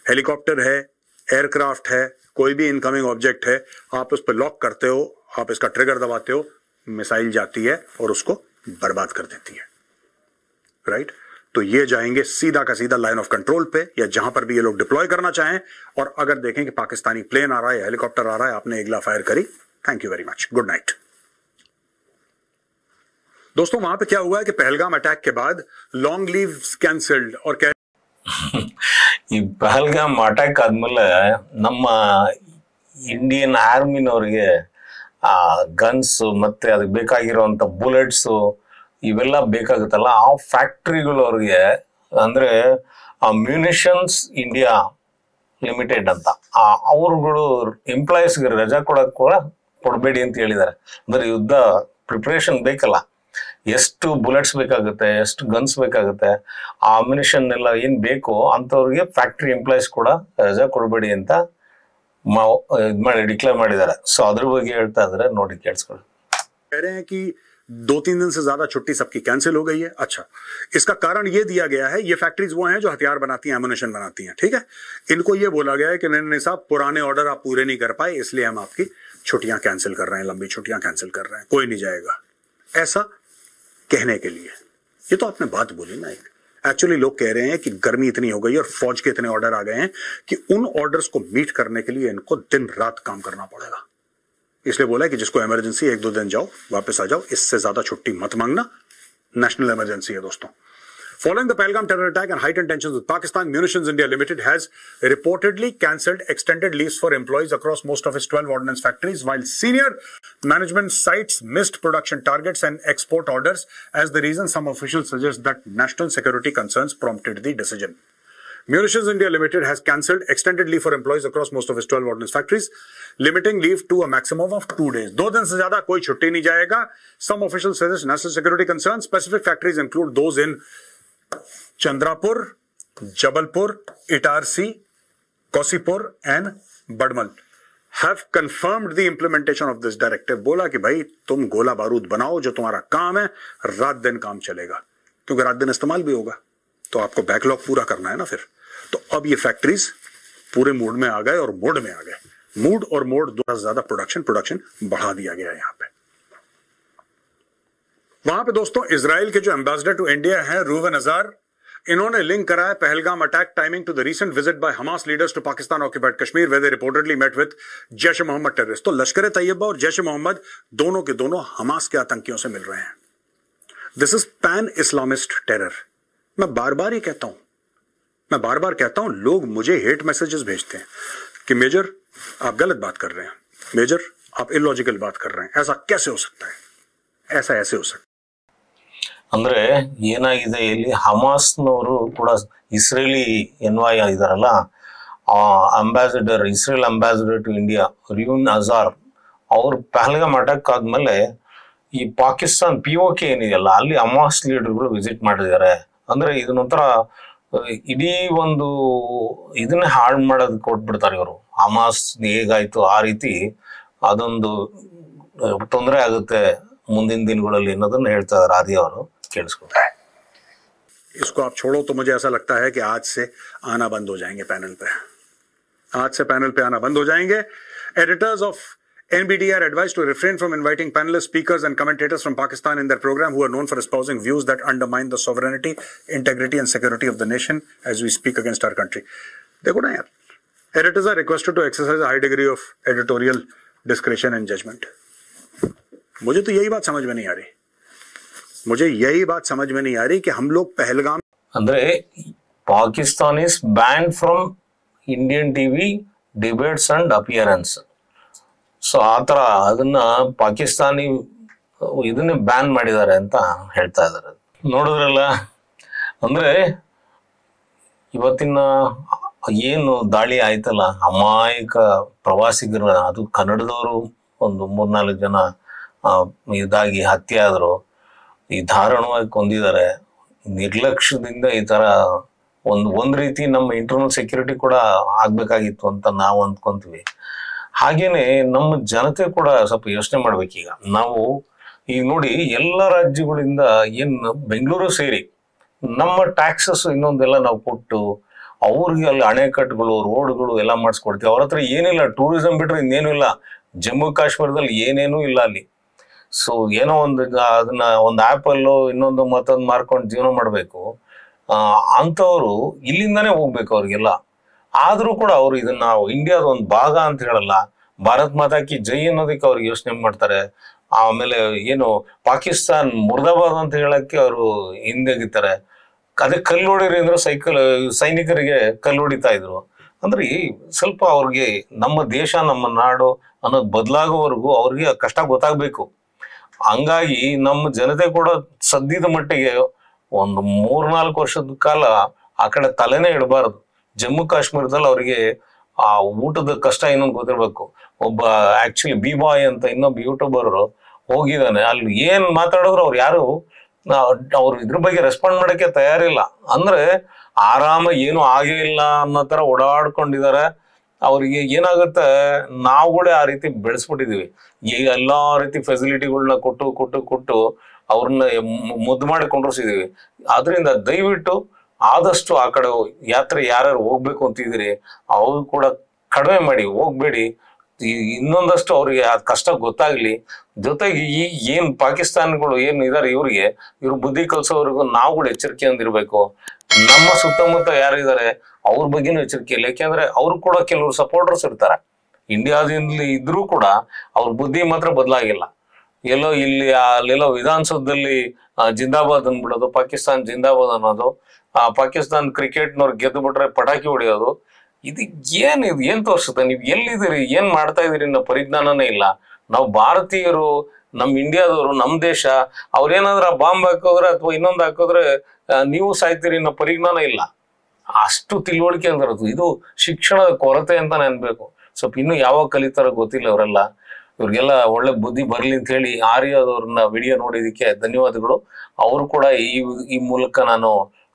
हेलीकॉप्टर है, एयरक्राफ्ट है, कोई भी इनकमिंग ऑब्जेक्ट है, आप उस पर लॉक करते हो, आप इसका ट्रिगर दबाते हो, मिसाइल जाती है और उसको बर्बाद कर देती है। राइट, तो ये जाएंगे सीधा का सीधा लाइन ऑफ कंट्रोल पे, या जहां पर भी ये लोग डिप्लॉय करना चाहें। और अगर देखें कि पाकिस्तानी प्लेन आ रहा है, हेलीकॉप्टर आ रहा है, आपने इगला फायर करी, thank you very much, good night. दोस्तों वहां पे क्या हुआ है कि पहलगाम अटैक के बाद लॉन्ग लीव कैंसल्ड, और ಈ ಪಹಲ್ಗಾಮ್ ಅಟ್ಯಾಕ್ ಆದ್ಮೇಲೆ ನಮ್ಮ ಇಂಡಿಯನ್ ಆರ್ಮಿನವ್ರಿಗೆ ಆ ಗನ್ಸ್ ಮತ್ತೆ ಅದಕ್ಕೆ ಬೇಕಾಗಿರುವಂತ ಬುಲೆಟ್ಸ್ ಇವೆಲ್ಲ ಬೇಕಾಗುತ್ತಲ್ಲ, ಆ ಫ್ಯಾಕ್ಟ್ರಿಗಳು ಅವ್ರಿಗೆ, ಅಂದ್ರೆ ಆ ಮ್ಯೂನಿಷನ್ಸ್ ಇಂಡಿಯಾ ಲಿಮಿಟೆಡ್ ಅಂತ ಅವ್ರುಗಳು ಎಂಪ್ಲಾಯೀಸ್ಗೆ ರಜಾ ಕೊಡಬೇಡಿ ಅಂತ ಹೇಳಿದ್ದಾರೆ. ಅಂದ್ರೆ ಯುದ್ಧ ಪ್ರಿಪರೇಷನ್ ಬೇಕಲ್ಲ, ಎಷ್ಟು ಬುಲೆಟ್ಸ್ ಬೇಕಾಗುತ್ತೆ, ಎಷ್ಟು ಗನ್ಸ್ ಬೇಕಾಗುತ್ತೆ, ಆ ಅಮ್ಯುನಿಷನ್ ಎಲ್ಲ ಏನ್ ಬೇಕು ಅಂತವ್ರಿಗೆ ಫ್ಯಾಕ್ಟ್ರಿ ಎಂಪ್ಲಾಯೀಸ್ ಕೂಡ ರಜಾ ಕೊಡಬೇಡಿ ಅಂತ ಡಿಕ್ಲೇರ್ ಮಾಡಿದ್ದಾರೆ. ಸೊ ಅದ್ರ ಬಗ್ಗೆ ಹೇಳ್ತಾ ಇದ್ರೆ ನೋಡಿ ಕೇಳಿಸ್ಕೊಳ್ಳಿ. कह रहे हैं कि 2-3 दिन से ज्यादा छुट्टी सबकी कैंसिल हो गई है। अच्छा, इसका कारण ये दिया गया है, ये फैक्ट्रीज वो हैं जो हथियार बनाती हैं, एमुनिशन बनाती हैं, ठीक है। इनको ये बोला गया है कि नहीं साहब, पुराने ऑर्डर आप पूरे नहीं कर पाए, इसलिए हम आपकी छुट्टियां कैंसिल कर रहे हैं, लंबी छुट्टियां कैंसिल कर रहे हैं, कोई नहीं जाएगा, ऐसा कहने के लिए। ये तो आपने बात बोली ना, एक एक्चुअली लोग कह रहे हैं कि गर्मी इतनी हो गई और फौज के इतने ऑर्डर आ गए हैं कि उन ऑर्डर्स को मीट करने के लिए इनको दिन रात काम करना पड़ेगा। इसलिए बोला कि जिसको इमरजेंसी 1-2 दिन जाओ वापस आ जाओ, इससे ज्यादा छुट्टी मत मांगना, नेशनल इमरजेंसी है दोस्तों। Following the Pahalgam terror attack and heightened tensions with Pakistan, Munitions India Limited has reportedly cancelled extended leaves for employees across most of its 12 ordnance factories, while senior management cites missed production targets and export orders as the reason. Some officials suggest that national security concerns prompted the decision. Munitions India Limited has cancelled extended leave for employees across most of its 12 ordnance factories, limiting leave to a maximum of 2 days. 2 दिन से ज्यादा कोई छुट्टी नहीं जाएगा. Some officials suggest national security concerns. Specific factories include those in Chandrapur, Jabalpur, Itarsi, Kosipur and Badmal have confirmed the implementation of this directive. बोला कि भाई तुम गोला बारूद बनाओ, जो तुम्हारा काम है रात दिन काम चलेगा, क्योंकि रात दिन इस्तेमाल भी होगा, तो आपको बैकलॉग पूरा करना है ना फिर। तो अब ये फैक्ट्रीज पूरे मूड में आ गए और मोड में आ गए, मूड और मोड दोनों ज्यादा प्रोडक्शन बढ़ा दिया गया है यहाँ पे। वहां पे दोस्तों इजराइल के जो एम्बेसडर टू इंडिया हैं रूवन अजार, इन्होंने लिंक कराया Pahalgam attack timing to the recent visit by Hamas leaders to Pakistan occupied Kashmir, where they reportedly met with Jaish e Mohammad terrorist. तो लश्कर तैयबा और जैश ए मोहम्मद दोनों के दोनों हमास के आतंकियों से मिल रहे हैं। This is pan Islamist terror. मैं बार बार कहता हूं, लोग मुझे हेट मैसेजेस भेजते हैं कि मेजर आप गलत बात कर रहे हैं, मेजर आप इलॉजिकल बात कर रहे हैं, ऐसा कैसे हो सकता है, ऐसा ऐसे हो सकता है। ಅಂದ್ರೆ ಏನಾಗಿದೆ ಇಲ್ಲಿ, ಹಮಾಸ್ನವರು ಕೂಡ ಇಸ್ರೇಲಿ ಎನ್ವಾಯ್ ಆಗಿದಾರಲ್ಲ, ambassador, Israel ambassador to India Reuven Azar, ಅವ್ರು ಪಹಲ್ಗಾಮ್ ಅಟ್ಯಾಕ್ ಆದ್ಮೇಲೆ ಈ ಪಾಕಿಸ್ತಾನ್ POK ಏನಿದೆಯಲ್ಲ ಅಲ್ಲಿ ಹಮಾಸ್ ಲೀಡರ್ಗಳು ವಿಸಿಟ್ ಮಾಡಿದ್ದಾರೆ. ಅಂದ್ರೆ ಇದನ್ನೊಂಥರ ಇಡೀ ಒಂದು ಇದನ್ನ ಹಾಳು ಮಾಡೋದು ಕೊಟ್ಬಿಡ್ತಾರೆ ಇವರು. ಹಮಾಸ್ ಹೇಗಾಯ್ತು ಆ ರೀತಿ ಅದೊಂದು ತೊಂದರೆ ಆಗುತ್ತೆ ಮುಂದಿನ ದಿನಗಳಲ್ಲಿ ಅನ್ನೋದನ್ನ ಹೇಳ್ತಾ ಇದ್ದಾರೆ ಆದಿ ಅವರು. ಕೇಳಿಸ್ಕೊತಾರೆ. इसको आप छोड़ो तो मुझे ऐसा लगता है कि आज से आना बंद हो जाएंगे पैनल पे. आज से पैनल पे आना बंद हो जाएंगे. Editors of NBD are advised to refrain from inviting panelists, speakers and commentators from Pakistan in their program who are known for espousing views that undermine the sovereignty, integrity and security of the nation as we speak against our country. देखो ना यार, editors are requested to exercise a high degree of editorial discretion and judgment. मुझे तो यही बात समझ में नहीं आ रही. मुझे यही बात समझ में नहीं आ रही कि हम लोग पहलगाम ಅಂದ್ರೆ Pakistan is ban from Indian TV debates and appearance. So ಆತರ ಅದನ್ನ ಪಾಕಿಸ್ತಾನಿ ಇದನ್ನೇ ಬ್ಯಾನ್ ಮಾಡಿದ್ದಾರೆ ಅಂತ ಹೇಳ್ತಾ ಇದ್ದಾರೆ. ನೋಡಿದ್ರಲ್ಲ, ಅಂದ್ರೆ ಇವತ್ತಿನ ಏನು ದಾಳಿ ಆಯ್ತಲ್ಲ, ಅಮಾಯಕ ಪ್ರವಾಸಿಗರು, ಅದು ಕನ್ನಡದವರು ಒಂದು 3-4 ಜನ ಇದಾಗಿ ಹತ್ಯೆ ಆದ್ರು, ಈ ದಾರುಣವಾಗಿ ಕೊಂದಿದ್ದಾರೆ. ನಿರ್ಲಕ್ಷ್ಯದಿಂದ ಈ ತರ ಒಂದ್ ರೀತಿ ನಮ್ಮ ಇಂಟರ್ನಲ್ ಸೆಕ್ಯೂರಿಟಿ ಕೂಡ ಆಗ್ಬೇಕಾಗಿತ್ತು ಅಂತ ನಾವು ಅಂದ್ಕೊಂತೀವಿ. ಹಾಗೇನೆ ನಮ್ಮ ಜನತೆ ಕೂಡ ಸ್ವಲ್ಪ ಯೋಚನೆ ಮಾಡ್ಬೇಕೀಗ. ನಾವು ಈಗ ನೋಡಿ, ಎಲ್ಲ ರಾಜ್ಯಗಳಿಂದ ಏನ್ ಬೆಂಗಳೂರು ಸೇರಿ ನಮ್ಮ ಟ್ಯಾಕ್ಸಸ್ ಇನ್ನೊಂದೆಲ್ಲ ನಾವು ಕೊಟ್ಟು ಅವ್ರಿಗೆ ಅಲ್ಲಿ ಅಣೆಕಟ್ಟುಗಳು, ರೋಡ್ಗಳು ಎಲ್ಲ ಮಾಡಿಸ್ಕೊಡ್ತೀವಿ. ಅವ್ರ ಹತ್ರ ಏನಿಲ್ಲ, ಟೂರಿಸಂ ಬಿಟ್ರೆ ಇನ್ನೇನು ಇಲ್ಲ. ಜಮ್ಮು ಕಾಶ್ಮೀರದಲ್ಲಿ ಏನೇನೂ ಇಲ್ಲ ಅಲ್ಲಿ. ಸೊ ಏನೋ ಅದನ್ನ ಒಂದು ಆ್ಯಪಲ್ಲೋ ಇನ್ನೊಂದು ಮತ್ತೊಂದು ಮಾರ್ಕೊಂಡು ಜೀವನ ಮಾಡಬೇಕು ಅಂಥವ್ರು ಇಲ್ಲಿಂದಾನೇ ಹೋಗ್ಬೇಕು ಅವ್ರಿಗೆಲ್ಲ. ಆದ್ರೂ ಕೂಡ ಅವ್ರು ಇದನ್ನ ಇಂಡಿಯಾದ ಒಂದು ಭಾಗ ಅಂತ ಹೇಳಲ್ಲ. ಭಾರತ್ ಮಾತಾಕಿ ಜೈ ಅನ್ನೋದಕ್ಕೆ ಅವ್ರಿಗೆ ಯೋಚನೆ ಮಾಡ್ತಾರೆ. ಆಮೇಲೆ ಏನು ಪಾಕಿಸ್ತಾನ್ ಮುರ್ದಾಬಾದ್ ಅಂತ ಹೇಳಕ್ಕೆ ಅವರು ಹಿಂದೆಗಿತಾರೆ. ಅದೇ ಕಲ್ಲು ಹೊಡಿರಿ ಅಂದ್ರೆ ಸೈನಿಕರಿಗೆ ಕಲ್ಲು ಹೊಡಿತಾ ಇದ್ರು. ಅಂದ್ರೆ ಸ್ವಲ್ಪ ಅವ್ರಿಗೆ ನಮ್ಮ ದೇಶ ನಮ್ಮ ನಾಡು ಅನ್ನೋದು ಬದಲಾಗೋವರೆಗೂ ಅವ್ರಿಗೆ ಕಷ್ಟ ಗೊತ್ತಾಗ್ಬೇಕು. ಹಂಗಾಗಿ ನಮ್ಮ ಜನತೆ ಕೂಡ ಸದ್ಯದ ಮಟ್ಟಿಗೆ ಒಂದು 3-4 ವರ್ಷದ ಕಾಲ ಆ ಕಡೆ ತಲೆನೇ ಇಡಬಾರದು. ಜಮ್ಮು ಕಾಶ್ಮೀರದಲ್ಲಿ ಅವ್ರಿಗೆ ಆ ಊಟದ ಕಷ್ಟ ಇನ್ನೊಂದು ಗೊತ್ತಿರ್ಬೇಕು. ಒಬ್ಬ ಆಕ್ಚುಲಿ ಬಿ-ಬಾಯ್ ಅಂತ ಇನ್ನೊಬ್ಬ ಯೂಟ್ಯೂಬರ್ ಹೋಗಿದ್ದಾನೆ. ಅಲ್ಲಿ ಏನ್ ಮಾತಾಡಿದ್ರು ಅವ್ರು ಯಾರು ಅವ್ರು ಇದ್ರ ಬಗ್ಗೆ ರೆಸ್ಪಾಂಡ್ ಮಾಡಕ್ಕೆ ತಯಾರಿಲ್ಲ. ಅಂದ್ರೆ ಆರಾಮ ಏನು ಆಗೇ ಇಲ್ಲ ಅನ್ನೋ ತರ ಓಡಾಡ್ಕೊಂಡಿದ್ದಾರೆ. ಅವ್ರಿಗೆ ಏನಾಗುತ್ತೆ, ನಾವುಗಳೇ ಆ ರೀತಿ ಬೆಳೆಸ್ಬಿಟ್ಟಿದೀವಿ. ಈಗ ಎಲ್ಲಾ ರೀತಿ ಫೆಸಿಲಿಟಿಗಳನ್ನ ಕೊಟ್ಟು ಅವ್ರನ್ನ ಮುದ್ದು ಮಾಡಿ ಕೊಂಡಿಸಿದೀವಿ. ಆದ್ರಿಂದ ದಯವಿಟ್ಟು ಆದಷ್ಟು ಆ ಕಡೆ ಯಾತ್ರೆ ಯಾರ್ಯಾರು ಹೋಗ್ಬೇಕು ಅಂತಿದ್ದೀರಿ ಅವ್ರು ಕೂಡ ಕಡಿಮೆ ಮಾಡಿ ಹೋಗ್ಬೇಡಿ. ಇನ್ನೊಂದಷ್ಟು ಅವ್ರಿಗೆ ಆ ಕಷ್ಟ ಗೊತ್ತಾಗ್ಲಿ. ಜೊತೆಗೆ ಈ ಏನ್ ಪಾಕಿಸ್ತಾನಿಗಳು ಏನ್ ಇದಾರೆ ಇವ್ರು ಬುದ್ಧಿ ಕಲ್ಸೋವರೆಗೂ ನಾವುಗಳು ಎಚ್ಚರಿಕೆಯಿಂದಿರ್ಬೇಕು. ನಮ್ಮ ಸುತ್ತಮುತ್ತ ಯಾರಿದ್ದಾರೆ ಅವ್ರ ಬಗ್ಗೆನೂ ಎಚ್ಚರಿಕೆ ಇಲ್ಲ. ಯಾಕೆಂದ್ರೆ ಅವ್ರು ಕೂಡ ಕೆಲವರು ಸಪೋರ್ಟರ್ಸ್ ಇರ್ತಾರೆ ಇಂಡಿಯಾದಲ್ಲಿ ಇದ್ರೂ ಕೂಡ ಅವ್ರ ಬುದ್ಧಿ ಮಾತ್ರ ಬದಲಾಗಿಲ್ಲ. ಎಲ್ಲೋ ಇಲ್ಲಿ ಅಲ್ಲೆಲ್ಲೋ ವಿಧಾನಸೌಧದಲ್ಲಿ ಜಿಂದಾಬಾದ್ ಅಂದ್ಬಿಡೋದು, ಪಾಕಿಸ್ತಾನ್ ಜಿಂದಾಬಾದ್ ಅನ್ನೋದು, ಪಾಕಿಸ್ತಾನ್ ಕ್ರಿಕೆಟ್ನವ್ರು ಗೆದ್ದು ಬಿಟ್ರೆ ಪಟಾಕಿ ಹೊಡೆಯೋದು. ಇದು ಏನ್ ತೋರಿಸುತ್ತೆ? ನೀವು ಎಲ್ಲಿದ್ದೀರಿ, ಏನ್ ಮಾಡ್ತಾ ಇದೀರಿ ಅನ್ನೋ ಪರಿಜ್ಞಾನನೇ ಇಲ್ಲ. ನಾವು ಭಾರತೀಯರು, ನಮ್ ಇಂಡಿಯಾದವರು, ನಮ್ ದೇಶ, ಅವ್ರೇನಾದ್ರ ಬಾಂಬ್ ಹಾಕೋದ್ರೆ ಅಥವಾ ಇನ್ನೊಂದು ಹಾಕೋದ್ರೆ ನೀವು ಸಾಯ್ತೀರಿ ಅನ್ನೋ ಪರಿಜ್ಞಾನ ಇಲ್ಲ. ಅಷ್ಟು ತಿಳುವಳಿಕೆ ಅಂದಿರೋದು. ಇದು ಶಿಕ್ಷಣದ ಕೊರತೆ ಅಂತ ಅನ್ಬೇಕು. ಸ್ವಲ್ಪ ಇನ್ನು ಯಾವಾಗ ಕಲಿತಾರೋ ಗೊತ್ತಿಲ್ಲ ಅವರೆಲ್ಲ. ಇವ್ರಿಗೆಲ್ಲ ಒಳ್ಳೆ ಬುದ್ಧಿ ಬರ್ಲಿ ಅಂತ ಹೇಳಿ ಆರ್ಯದವ್ರನ್ನ ವಿಡಿಯೋ ನೋಡಿದಕ್ಕೆ ಧನ್ಯವಾದಗಳು. ಅವರು ಕೂಡ ಈ ಮೂಲಕ ನಾನು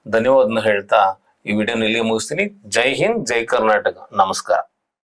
ಧನ್ಯವಾದನ ಹೇಳ್ತಾ ಈ ವಿಡಿಯೋನ ಇಲ್ಲಿ ಮುಗಿಸ್ತೀನಿ. ಜೈ ಹಿಂದ್, ಜೈ ಕರ್ನಾಟಕ, ನಮಸ್ಕಾರ.